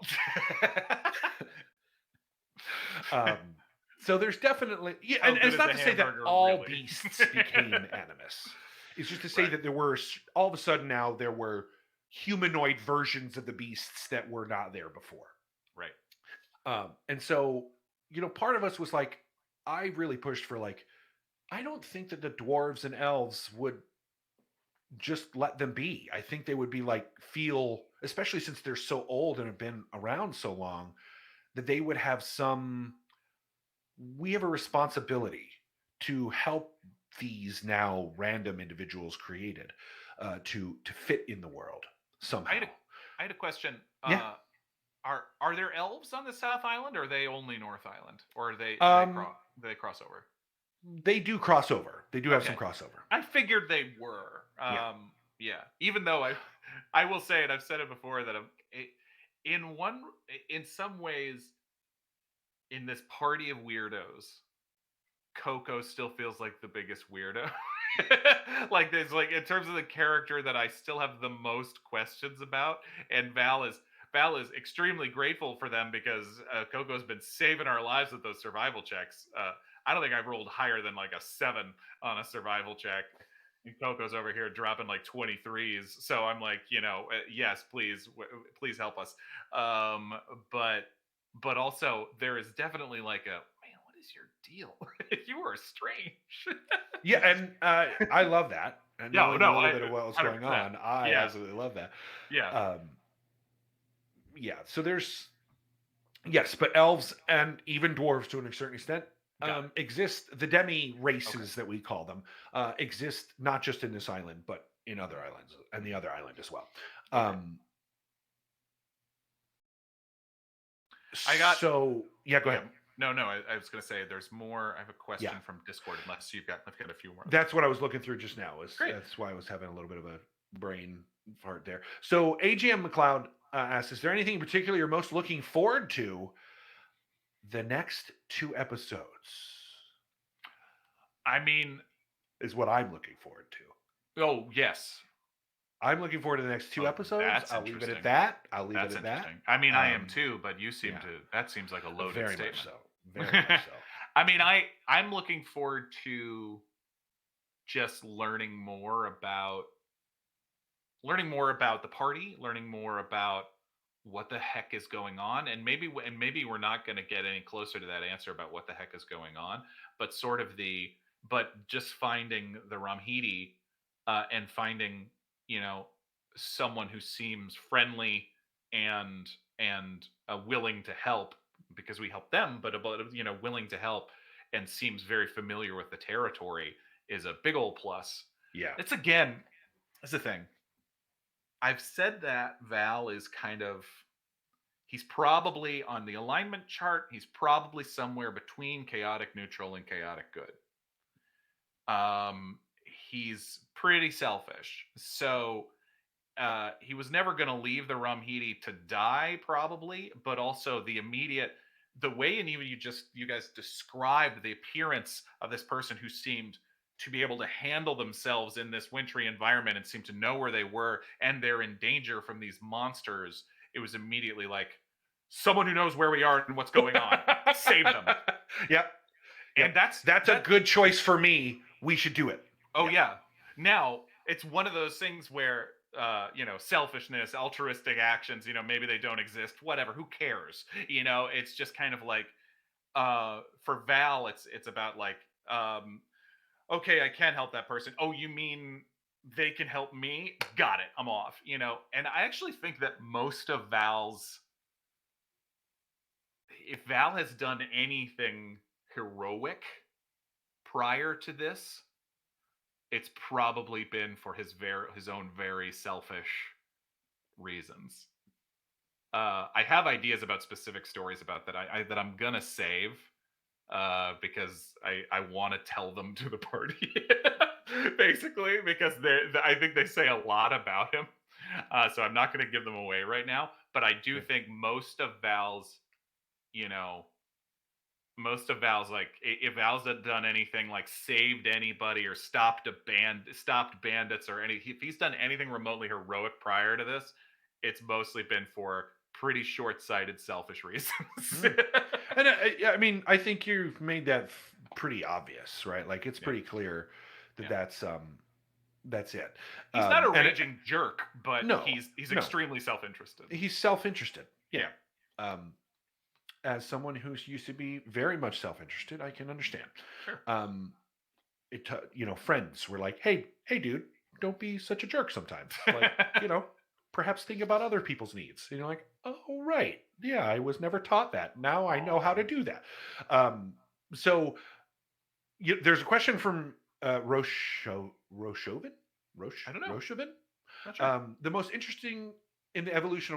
So there's definitely and it's not to say that all beasts became animus. It's just to say that there were all of a sudden now there were humanoid versions of the beasts that were not there before. Right. And so, part of us was like, I really pushed for like, I don't think that the dwarves and elves would just let them be. I think they would be like, feel, especially since they're so old and have been around so long, that they would have we have a responsibility to help these now random individuals created to fit in the world somehow. I had a question. Yeah. Are there elves on the South Island, or are they only North Island, or do they cross over? They do crossover. They do have some crossover. I figured they were. Yeah. Even though I will say, and I've said it before, that in some ways, in this party of weirdos, Coco still feels like the biggest weirdo. Like there's like in terms of the character that I still have the most questions about, and Val is extremely grateful for them because Coco's been saving our lives with those survival checks. I don't think I've rolled higher than like a 7 on a survival check. And Coco's over here dropping like 23s. So I'm like, yes, please help us. But also there is definitely like a, man, what is your deal? You are strange. Yeah, and I love that. And knowing a little bit of what was going on, I absolutely love that. Yeah. Yeah, so there's but elves and even dwarves to a certain extent exist. The demi races that we call them exist not just in this island, but in other islands and the other island as well. Go ahead. No, I was going to say there's more. I have a question from Discord. Unless I've got a few more. That's what I was looking through just now. That's why I was having a little bit of a brain fart there. So AGM McLeod asks, is there anything in particular you're most looking forward to the next 2 episodes? I mean, is what I'm looking forward to. Oh, yes. I'm looking forward to the next 2 episodes. I'll leave it at that. I mean, I am too, but you seem to. That seems like a loaded very statement. Much so. Very much so. I mean, I'm looking forward to just learning more about the party, learning more about what the heck is going on, and maybe we're not going to get any closer to that answer about what the heck is going on, but just finding the Ramhidi and finding someone who seems friendly and willing to help, because we help them, but willing to help, and seems very familiar with the territory is a big old plus. Yeah. It's the thing. I've said that Val is he's probably on the alignment chart, he's probably somewhere between chaotic neutral and chaotic good. He's pretty selfish. So he was never going to leave the Rumhidi to die, probably, but also the way, and even you guys described the appearance of this person who seemed to be able to handle themselves in this wintry environment and seemed to know where they were, and they're in danger from these monsters. It was immediately like, someone who knows where we are and what's going on, save them. Yep. And that's a good choice for me. We should do it. Oh yeah. Now it's one of those things where selfishness, altruistic actions, maybe they don't exist, whatever, who cares? It's just kind of like, for Val, it's about like, okay, I can help that person. Oh, you mean they can help me? Got it. I'm off, and I actually think that most of if Val has done anything heroic prior to this, it's probably been for his own very selfish reasons. I have ideas about specific stories about that that I'm gonna save because I want to tell them to the party, basically, because I think they say a lot about him. So I'm not going to give them away right now, but I do think most of Val's, like, if Val's had done anything like saved anybody or stopped bandits or if he's done anything remotely heroic prior to this, it's mostly been for pretty short-sighted, selfish reasons. And I mean, I think you've made that pretty obvious, right? Like, it's pretty clear that that's it. He's not a raging jerk, but no, he's extremely self-interested. He's self-interested. Yeah. As someone who's used to be very much self-interested, I can understand. Sure. Friends were like, hey, dude, don't be such a jerk sometimes. Like, perhaps think about other people's needs. And you're like, oh, right. Yeah, I was never taught that. Now I know how to do that. So there's a question from Roshovin? I don't know. Roshovin? Not sure. I'm most interested in the evolution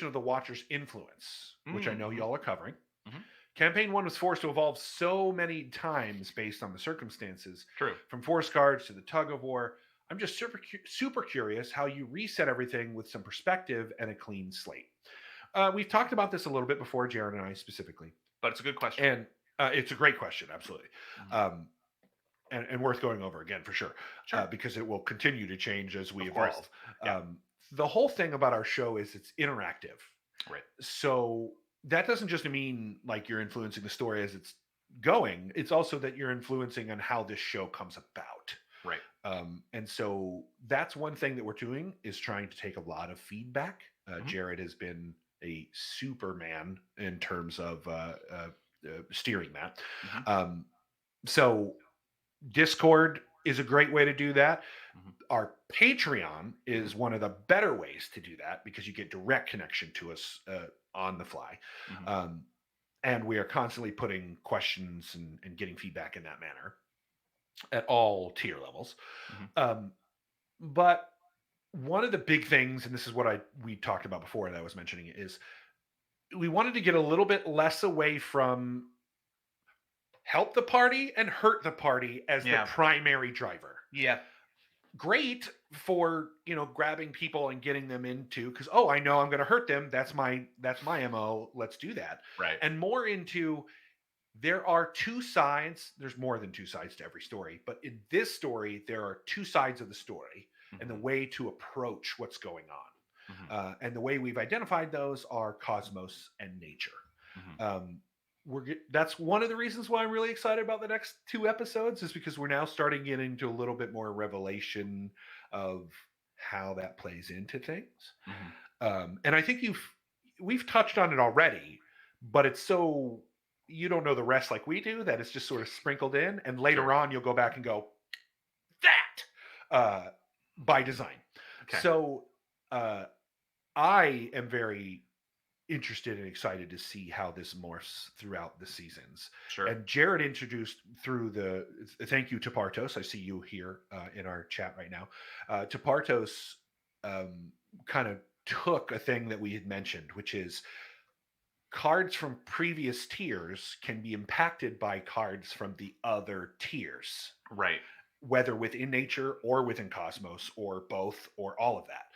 of the Watcher's influence, which I know y'all are covering. Mm-hmm. Campaign 1 was forced to evolve so many times based on the circumstances. True. From Forest Guards to the Tug of War. I'm just super curious how you reset everything with some perspective and a clean slate. We've talked about this a little bit before, Jared and I specifically. But it's a good question. And it's a great question, absolutely. Mm-hmm. And worth going over again, for sure. Because it will continue to change as we evolve. Yeah. The whole thing about our show is it's interactive. Right. So that doesn't just mean like you're influencing the story as it's going. It's also that you're influencing on how this show comes about. Right. And so that's one thing that we're doing, is trying to take a lot of feedback. Jared has been a superman in terms of steering that. Mm-hmm. So Discord is a great way to do that. Mm-hmm. Our Patreon is one of the better ways to do that, because you get direct connection to us on the fly. Mm-hmm. And we are constantly putting questions and getting feedback in that manner at all tier levels. Mm-hmm. But one of the big things, and this is what we talked about before that I was mentioning, is we wanted to get a little bit less away from help the party and hurt the party as the primary driver. Yeah. Great for, grabbing people and getting them into, because, I know I'm going to hurt them. That's my MO. Let's do that. Right. And more into, there are two sides. There's more than two sides to every story, but in this story, there are two sides of the story. Mm-hmm. And the way to approach what's going on. Mm-hmm. And the way we've identified those are cosmos and nature. Mm-hmm. That's one of the reasons why I'm really excited about the next 2 episodes, is because we're now starting to get into a little bit more revelation of how that plays into things. Mm-hmm. And I think we've touched on it already, but it's so you don't know the rest like we do, that it's just sort of sprinkled in, and later on you'll go back and go, that by design. Okay. So I am very interested and excited to see how this morphs throughout the seasons. Sure. And Jared introduced through the thank you to Partos. I see you here in our chat right now. To Partos kind of took a thing that we had mentioned, which is cards from previous tiers can be impacted by cards from the other tiers. Right. Whether within nature or within Cosmos or both or all of that.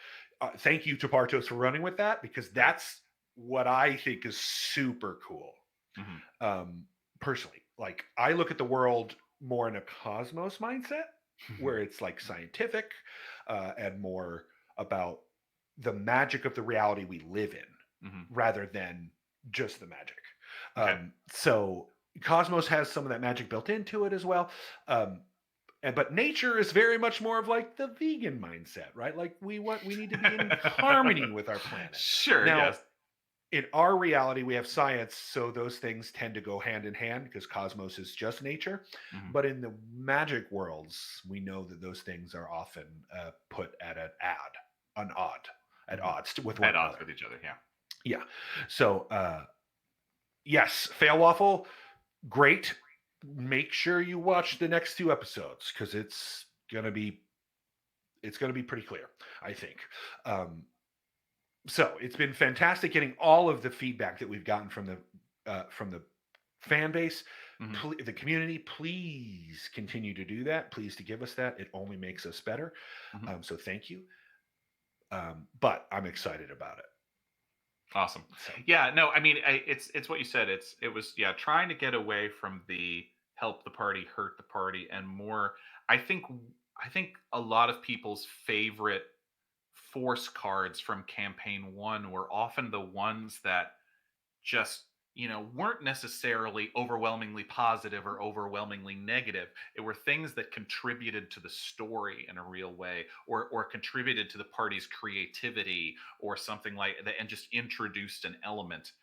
Thank you to Partos for running with that, because that's what I think is super cool. Personally, like, I look at the world more in a Cosmos mindset where it's like scientific and more about the magic of the reality we live in rather than just the magic. So Cosmos has some of that magic built into it as well. But nature is very much more of like the vegan mindset, right? Like we need to be in harmony with our planet. Sure. Now, yes. In our reality, we have science, so those things tend to go hand in hand because Cosmos is just nature. But in the magic worlds, we know that those things are often put at at odds with one another. At odds with each other, yeah. Yeah. So, yes, Fail Waffle, great. Make sure you watch the next 2 episodes because it's gonna be pretty clear, I think. So it's been fantastic getting all of the feedback that we've gotten from the fan base, the community. Please continue to do that. Please to give us that. It only makes us better. So thank you. But I'm excited about it. Awesome. Yeah, no, I mean, it's what you said. It was trying to get away from the help the party, hurt the party, and more. I think a lot of people's favorite force cards from campaign 1 were often the ones that just weren't necessarily overwhelmingly positive or overwhelmingly negative. It were things that contributed to the story in a real way, or contributed to the party's creativity or something like that, and just introduced an element.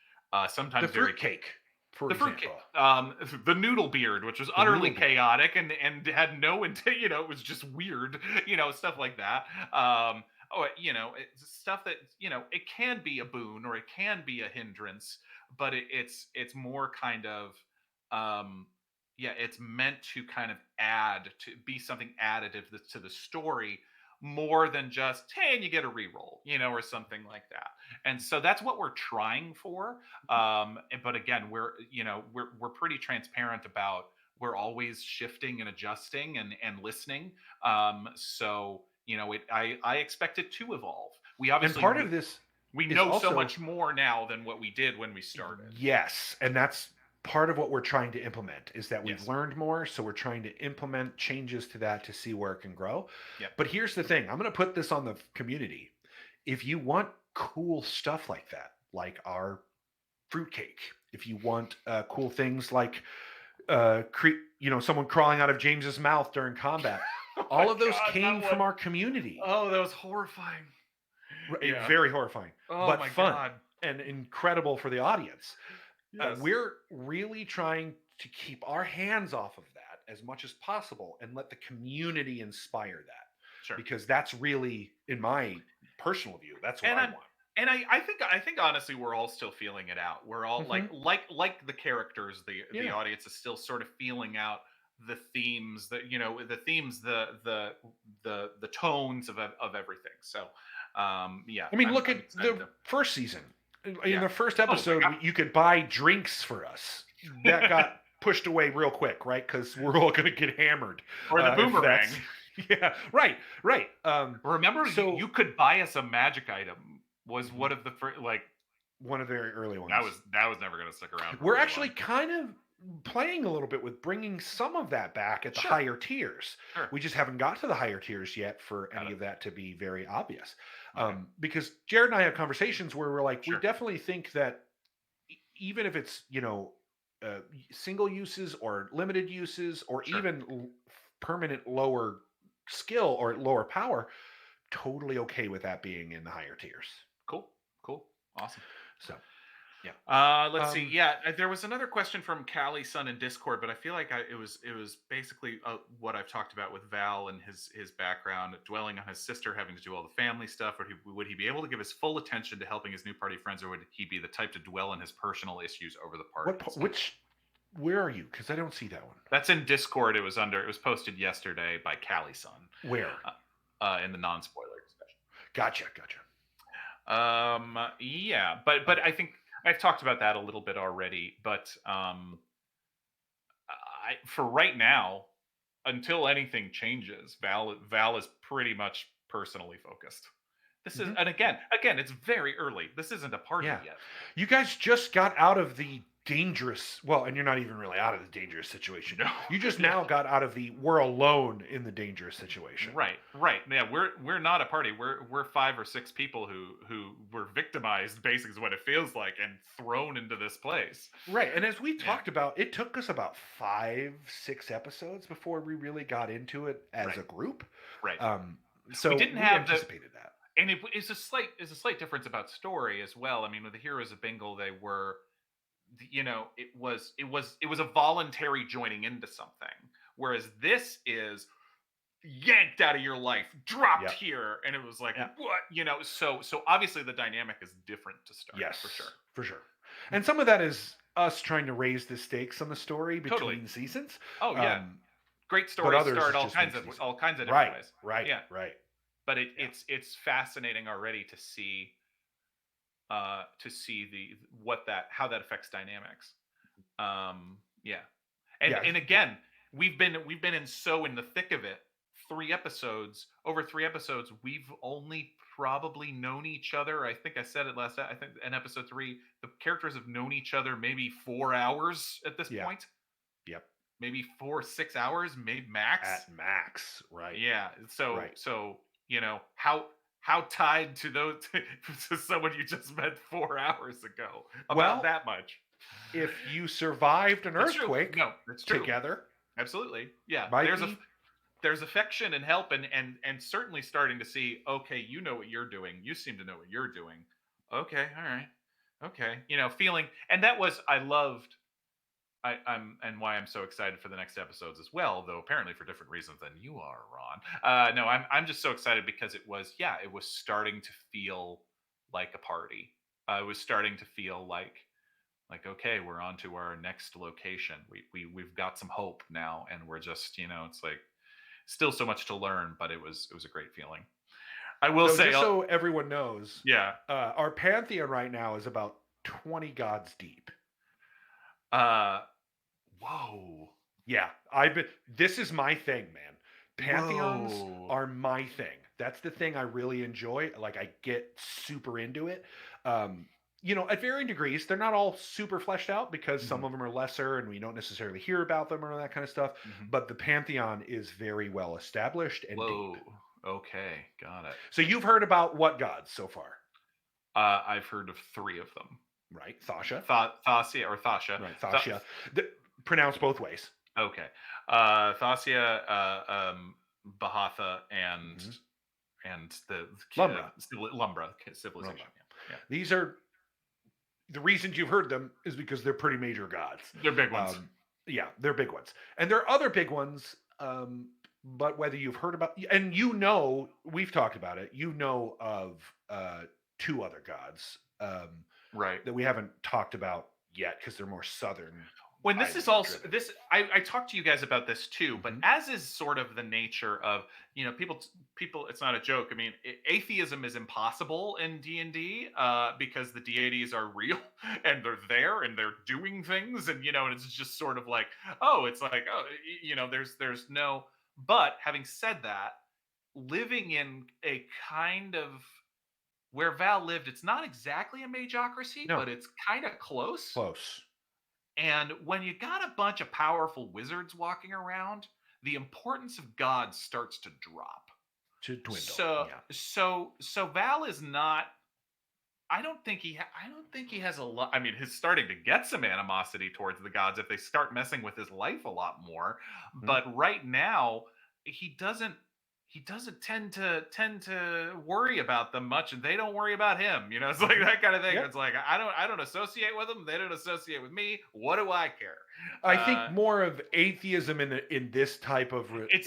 Sometimes the fruitcake, for example. The noodle beard, which was utterly chaotic and had no intent. It was just weird. Stuff like that. It's stuff that it can be a boon or it can be a hindrance, but it's more kind of it's meant to kind of be something additive to the story, more than just, hey, and you get a reroll, or something like that. And so that's what we're trying for. But again, we're pretty transparent about, we're always shifting and adjusting and listening. So I expect it to evolve. We obviously, and part of this, we know so much more now than what we did when we started. Yes, and that's part of what we're trying to implement, is that we've learned more, so we're trying to implement changes to that to see where it can grow. But here's the thing, I'm going to put this on the community. If you want cool stuff like that, like our fruitcake, if you want cool things like someone crawling out of James's mouth during combat, all of those came from our community. Oh, that was horrifying. Very horrifying, but fun. God. And incredible for the audience. Yes. We're really trying to keep our hands off of that as much as possible and let the community inspire that. Sure. Because that's really, in my personal view, that's what I want. And I think honestly, we're all still feeling it out. We're all like the characters, the audience is still sort of feeling out the themes, the tones of everything. So I mean, look at the first season. In the first episode, you could buy drinks for us. That got pushed away real quick, right? Because we're all going to get hammered. Or the boomerang. Yeah, right. Remember, you could buy us a magic item. Was one of the one of the very early ones. That was never going to stick around. We're actually kind of playing a little bit with bringing some of that back at the higher tiers. Sure. We just haven't got to the higher tiers yet for any of that to be very obvious. Because Jared and I have conversations where we're like, we definitely think that even if it's, single uses or limited uses or even permanent lower skill or lower power, totally okay with that being in the higher tiers. Cool. Awesome. So Yeah. Let's see. Um, Yeah, there was another question from Callie Son in Discord, but I feel like it was basically what I've talked about with Val and his background, dwelling on his sister having to do all the family stuff. Would he be able to give his full attention to helping his new party friends, or would he be the type to dwell on his personal issues over the parties? where are you? Because I don't see that one. That's in Discord. It was posted yesterday by Callie Son. Where? In the non-spoiler discussion. Gotcha. Yeah, but I think I've talked about that a little bit already. But for right now, until anything changes, Val is pretty much personally focused. This is, Mhm. and again, it's very early. This isn't a party Yeah. yet. You guys just got out of the dangerous, well, and you're not even really out of the dangerous situation. No. You just now got out of the we're alone in the dangerous situation. Right. Yeah, we're not a party. We're 5 or 6 people who were victimized, basically, is what it feels like, and thrown into this place. Right. And as we talked about, it took us about 5-6 episodes before we really got into it as a group. Right. So we didn't have anticipated that. And it's a slight difference about story as well. I mean, with the Heroes of Bingle, they were, it was a voluntary joining into something, whereas this is yanked out of your life, dropped here, and it was like, what, so obviously the dynamic is different to start. Yes, for sure. And some of that is us trying to raise the stakes on the story between seasons. Oh yeah, great stories start all kinds of different ways. Right. But it's fascinating already to see how that affects dynamics. And again, we've been in the thick of it. 3 episodes, we've only probably known each other. I think I said it last time. I think in episode 3, the characters have known each other maybe 4 hours at this point. Yep. Maybe 4-6 hours, maybe max. At max, right? Yeah. So how tied to those to someone you just met 4 hours ago? About that much. If you survived an earthquake, it's true. Together, absolutely, yeah. There's affection and help, and certainly starting to see. Okay, you know what you're doing. You seem to know what you're doing. Okay, all right. Okay, feeling, and that was I loved. And why I'm so excited for the next episodes as well, though apparently for different reasons than you are, Ron. No, I'm just so excited because it was starting to feel like a party. It was starting to feel like okay, we're on to our next location. We've got some hope now, and we're just it's like still so much to learn, but it was a great feeling. I will say, just so everyone knows, yeah, our pantheon right now is about 20 gods deep. Whoa. Yeah, this is my thing, man. Pantheons are my thing. That's the thing I really enjoy. Like, I get super into it. At varying degrees, they're not all super fleshed out because some of them are lesser and we don't necessarily hear about them or that kind of stuff. But the pantheon is very well established and deep. Okay, got it. So you've heard about what gods so far? I've heard of 3 of them. Right, Thasha. Thasha or Thasha. Right, Thasha. Pronounced both ways. Okay. Thasha, Bahatha, and the Lumbra civilization. Yeah. These are the reasons you've heard them is because they're pretty major gods. They're big ones. They're big ones. And there are other big ones, but whether you've heard about, and we've talked about it, of 2 other gods right, that we haven't talked about yet because they're more southern. When this is also this, I talked to you guys about this too, but as is sort of the nature of people. It's not a joke. I mean, atheism is impossible in D&D because the deities are real and they're there and they're doing things, and and it's just sort of like there's no. But having said that, living in a kind of where Val lived, it's not exactly a magocracy, but it's kind of close. And when you got a bunch of powerful wizards walking around, the importance of gods starts to drop. To dwindle. So Val is not. I don't think he has a lot. I mean, he's starting to get some animosity towards the gods if they start messing with his life a lot more. But right now, he doesn't he doesn't tend to worry about them much, and they don't worry about him. It's like that kind of thing. Yep. It's like I don't associate with them. They don't associate with me. What do I care? I think more of atheism in this type of world. It's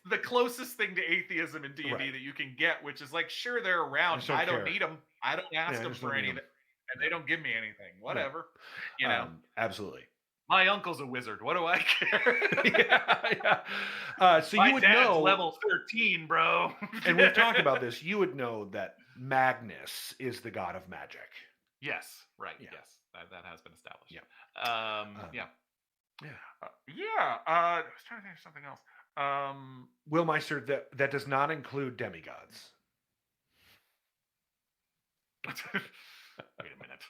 the closest thing to atheism in D&D that you can get, which is like, sure, they're around. I don't need them. I don't ask them for anything, and they don't give me anything. Whatever, Absolutely. My uncle's a wizard. What do I care? So My you would dad's know level 13, bro. And we've talked about this. You would know that Magnus is the god of magic. Yes, right. Yeah. Yes, that has been established. Yeah. I was trying to think of something else. Willmeister, that does not include demigods. Wait a minute.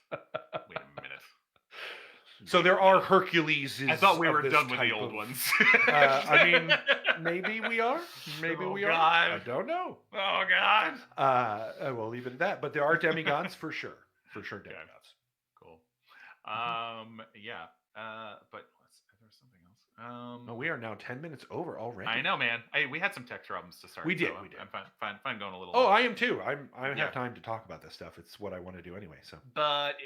So there are Hercules. I thought we were done with the old ones. I mean, maybe we are. Maybe we are. I don't know. Oh God. We'll leave it at that. But there are demigods for sure. For sure, demigods. Cool. Yeah. But there's something else. We are now 10 minutes over already. I know, man. We had some tech problems to start. We did. I'm fine going a little. Oh, I am too. I have time to talk about this stuff. It's what I want to do anyway. So. But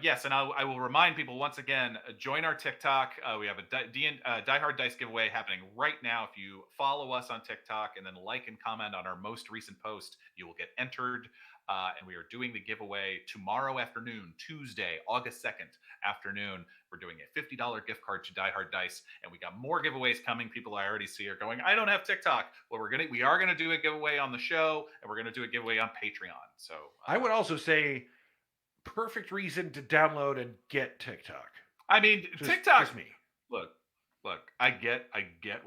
yes, and I will remind people once again. Join our TikTok. We have a Die Hard Dice giveaway happening right now. If you follow us on TikTok and then like and comment on our most recent post, you will get entered. And we are doing the giveaway tomorrow afternoon, Tuesday, August 2nd afternoon. We're doing a $50 gift card to Die Hard Dice, and we got more giveaways coming. People I already see are going, I don't have TikTok. Well, we are gonna do a giveaway on the show, and we're gonna do a giveaway on Patreon. So I would also say, perfect reason to download and get TikTok. I mean, TikTok. Just me. Look. I get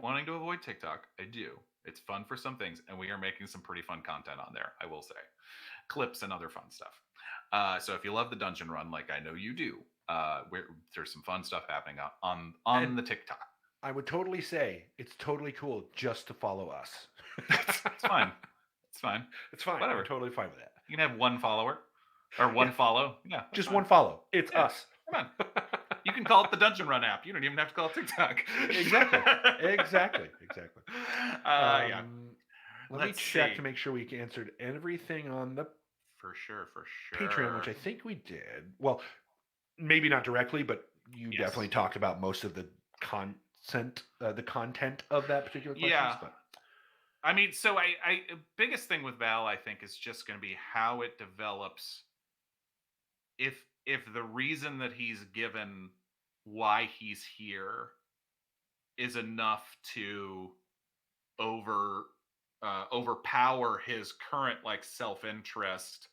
wanting to avoid TikTok. I do. It's fun for some things, and we are making some pretty fun content on there. I will say. Clips and other fun stuff. So if you love the dungeon run, like I know you do, there's some fun stuff happening on the TikTok. I would totally say it's totally cool just to follow us. It's fine. It's fine. It's fine. Whatever. I'm totally fine with that. You can have one follower or one follow. Yeah, just fine. One follow. It's us. Come on. You can call it the Dungeon Run app. You don't even have to call it TikTok. Exactly. Yeah. Let me check to make sure we answered everything on the for sure Patreon, which I think we did. Well, maybe not directly, but you definitely talked about most of the content of that particular question. Yeah. But. I mean, so I biggest thing with Val, I think, is just going to be how it develops. If the reason that he's given why he's here is enough to overpower his current self-interest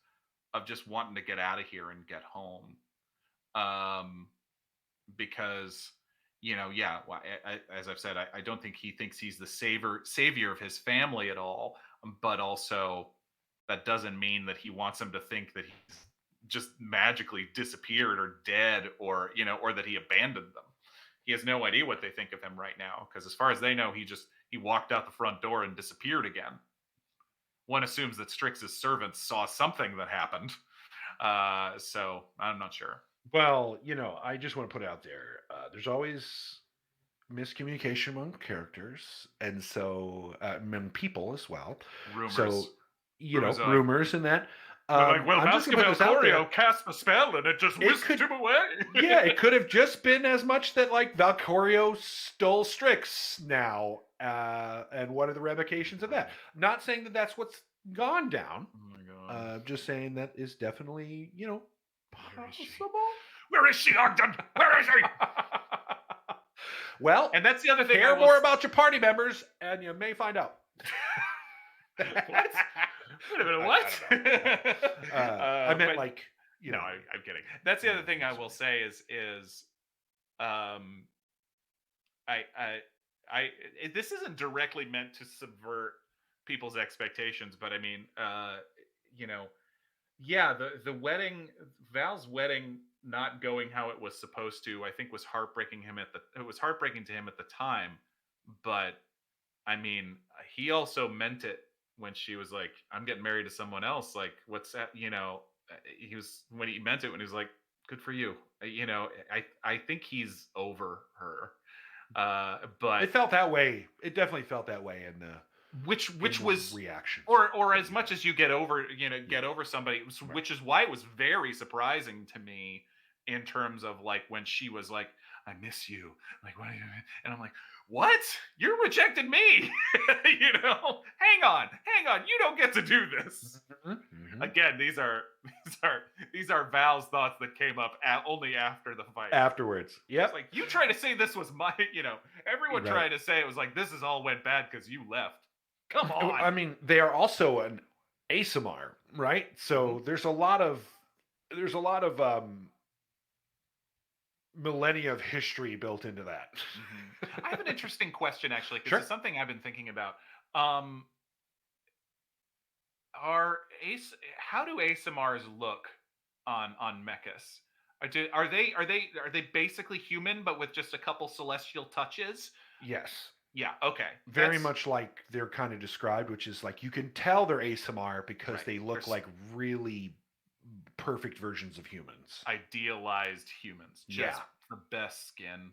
of just wanting to get out of here and get home, because as I've said, I don't think he thinks he's the savior of his family at all, but also that doesn't mean that he wants him to think that he's just magically disappeared or dead, or that he abandoned them. He has no idea what they think of him right now, because as far as they know, he walked out the front door and disappeared again. One assumes that Strix's servants saw something that happened. So I'm not sure. Well, I just want to put it out there. There's always miscommunication among characters, and so among people as well. Rumors. So, rumors and that. Valcorio cast the spell and it just whisked him away. Yeah, it could have just been as much that Valcorio stole Strix now. And what are the ramifications of that? Not saying that that's what's gone down. Oh my God. Just saying that is definitely, possible. Where is she, Ogden? Where is she? Well, and that's the other thing. Care more about your party members, and you may find out. What? Wait a minute, what? I meant No, I'm kidding. That's the other thing I will say is this isn't directly meant to subvert people's expectations, but I mean, the wedding, Val's wedding not going how it was supposed to, I think was heartbreaking to him at the time, but I mean, he also meant it when she was like, I'm getting married to someone else. Like, what's that? He meant it when he was like, good for you. I think he's over her. But it felt that way. It definitely felt that way in the which in the was reactions. or that as you much have. as you get over get Yeah. over somebody, Right. which is why it was very surprising to me in terms of like when she was like, I miss you, like what are you, and I'm like, what, you're rejecting me? Hang on, you don't get to do this. Mhm. Again, these are Val's thoughts that came up only after the fight. Afterwards. It's Yep. like, you try to say this was my, everyone Right. tried to say it was like, this is all went bad because you left. Come on. I mean, they are also an ASMR, right? Mhm. So there's a lot of millennia of history built into that. I have an interesting question actually, because it's Sure. something I've been thinking about. Um, how do ASMRs look on mechas? Are they basically human but with just a couple celestial touches? Yes. Yeah. Okay. Very That's much like they're kind of described, which is like you can tell they're ASMR because right. they look There's like really perfect versions of humans. idealized humans, Yeah. just the best skin.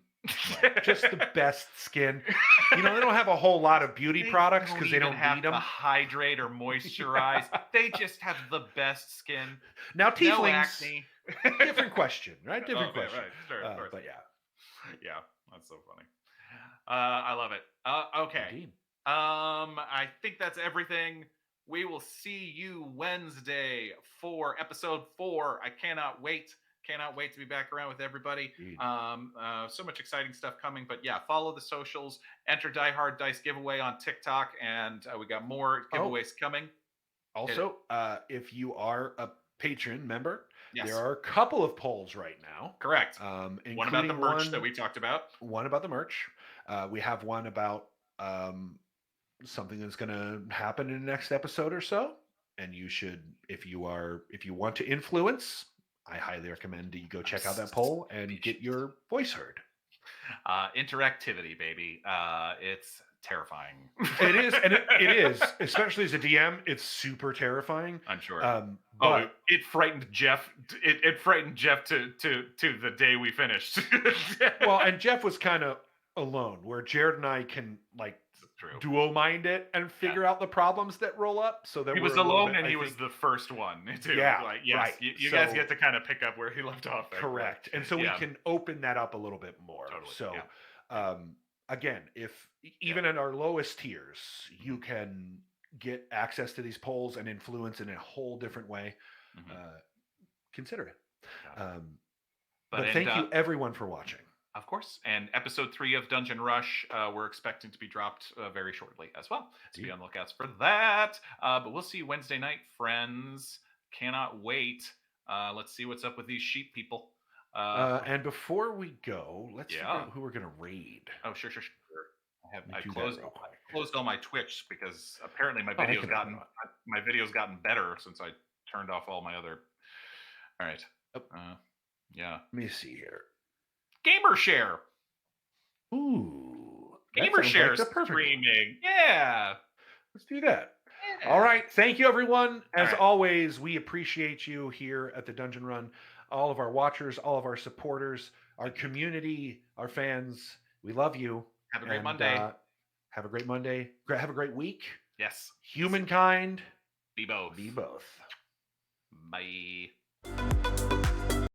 Right. Just the best skin. They don't have a whole lot of beauty They products don't because they even don't have need to them. hydrate or moisturize. They just have the best skin. Now, No tieflings, acne. different question, right? Oh, Different yeah, question. right. Sure, of course. But yeah, Yeah, that's so funny. I love it. Okay. indeed. I think that's everything. We will see you Wednesday for episode 4. I cannot wait. Cannot wait to be back around with everybody. Indeed. So much exciting stuff coming. But yeah, follow the socials. Enter Die Hard Dice giveaway on TikTok, and we got more Oh, giveaways coming. Hit it. also, if you are a patron member, there Yes, are a couple of polls right now, correct. One about the including merch that we talked about. one about the merch. We have one about something that's going to happen in the next episode or so, and you should, if you want to influence, I highly recommend that you go check out that poll and get your voice heard. Interactivity, baby. It's terrifying. It is, and it is, especially as a DM, it's super terrifying. I'm sure. But It frightened Jeff. It frightened Jeff to the day we finished. well, and Jeff was kind of alone, where Jared and I can like True. duo mind it and figure out the problems that roll up. So that He we're was a little alone, bit, and I he was think, the first one too. yeah, Like, yes, right. you So, guys get to kind of pick up where he left off. correct, and so we Yeah, can open that up a little bit more. totally. So, Yeah. again, if even at our lowest tiers, you can get access to these polls and influence in a whole different way. Consider it. But thank you everyone for watching. Of course. And episode 3 of Dungeon Rush, we're expecting to be dropped very shortly as well. So be on the lookouts for that. But we'll see you Wednesday night, friends. Cannot wait. Let's see what's up with these sheep people. And before we go, let's figure out who we're going to raid. Oh, sure. I closed all my Twitch because apparently my video's gotten better since I turned off all my other. All right. Yeah. Let me see here. Gamer share. Ooh. Gamer share streaming. Yeah. Let's do that. Yeah. All right. Thank you, everyone. As always, we appreciate you here at the Dungeon Run. All of our watchers, all of our supporters, our community, our fans. We love you. Have a great Monday. Have a great Monday. Have a great week. Yes. Humankind. Be both. Be both. Bye.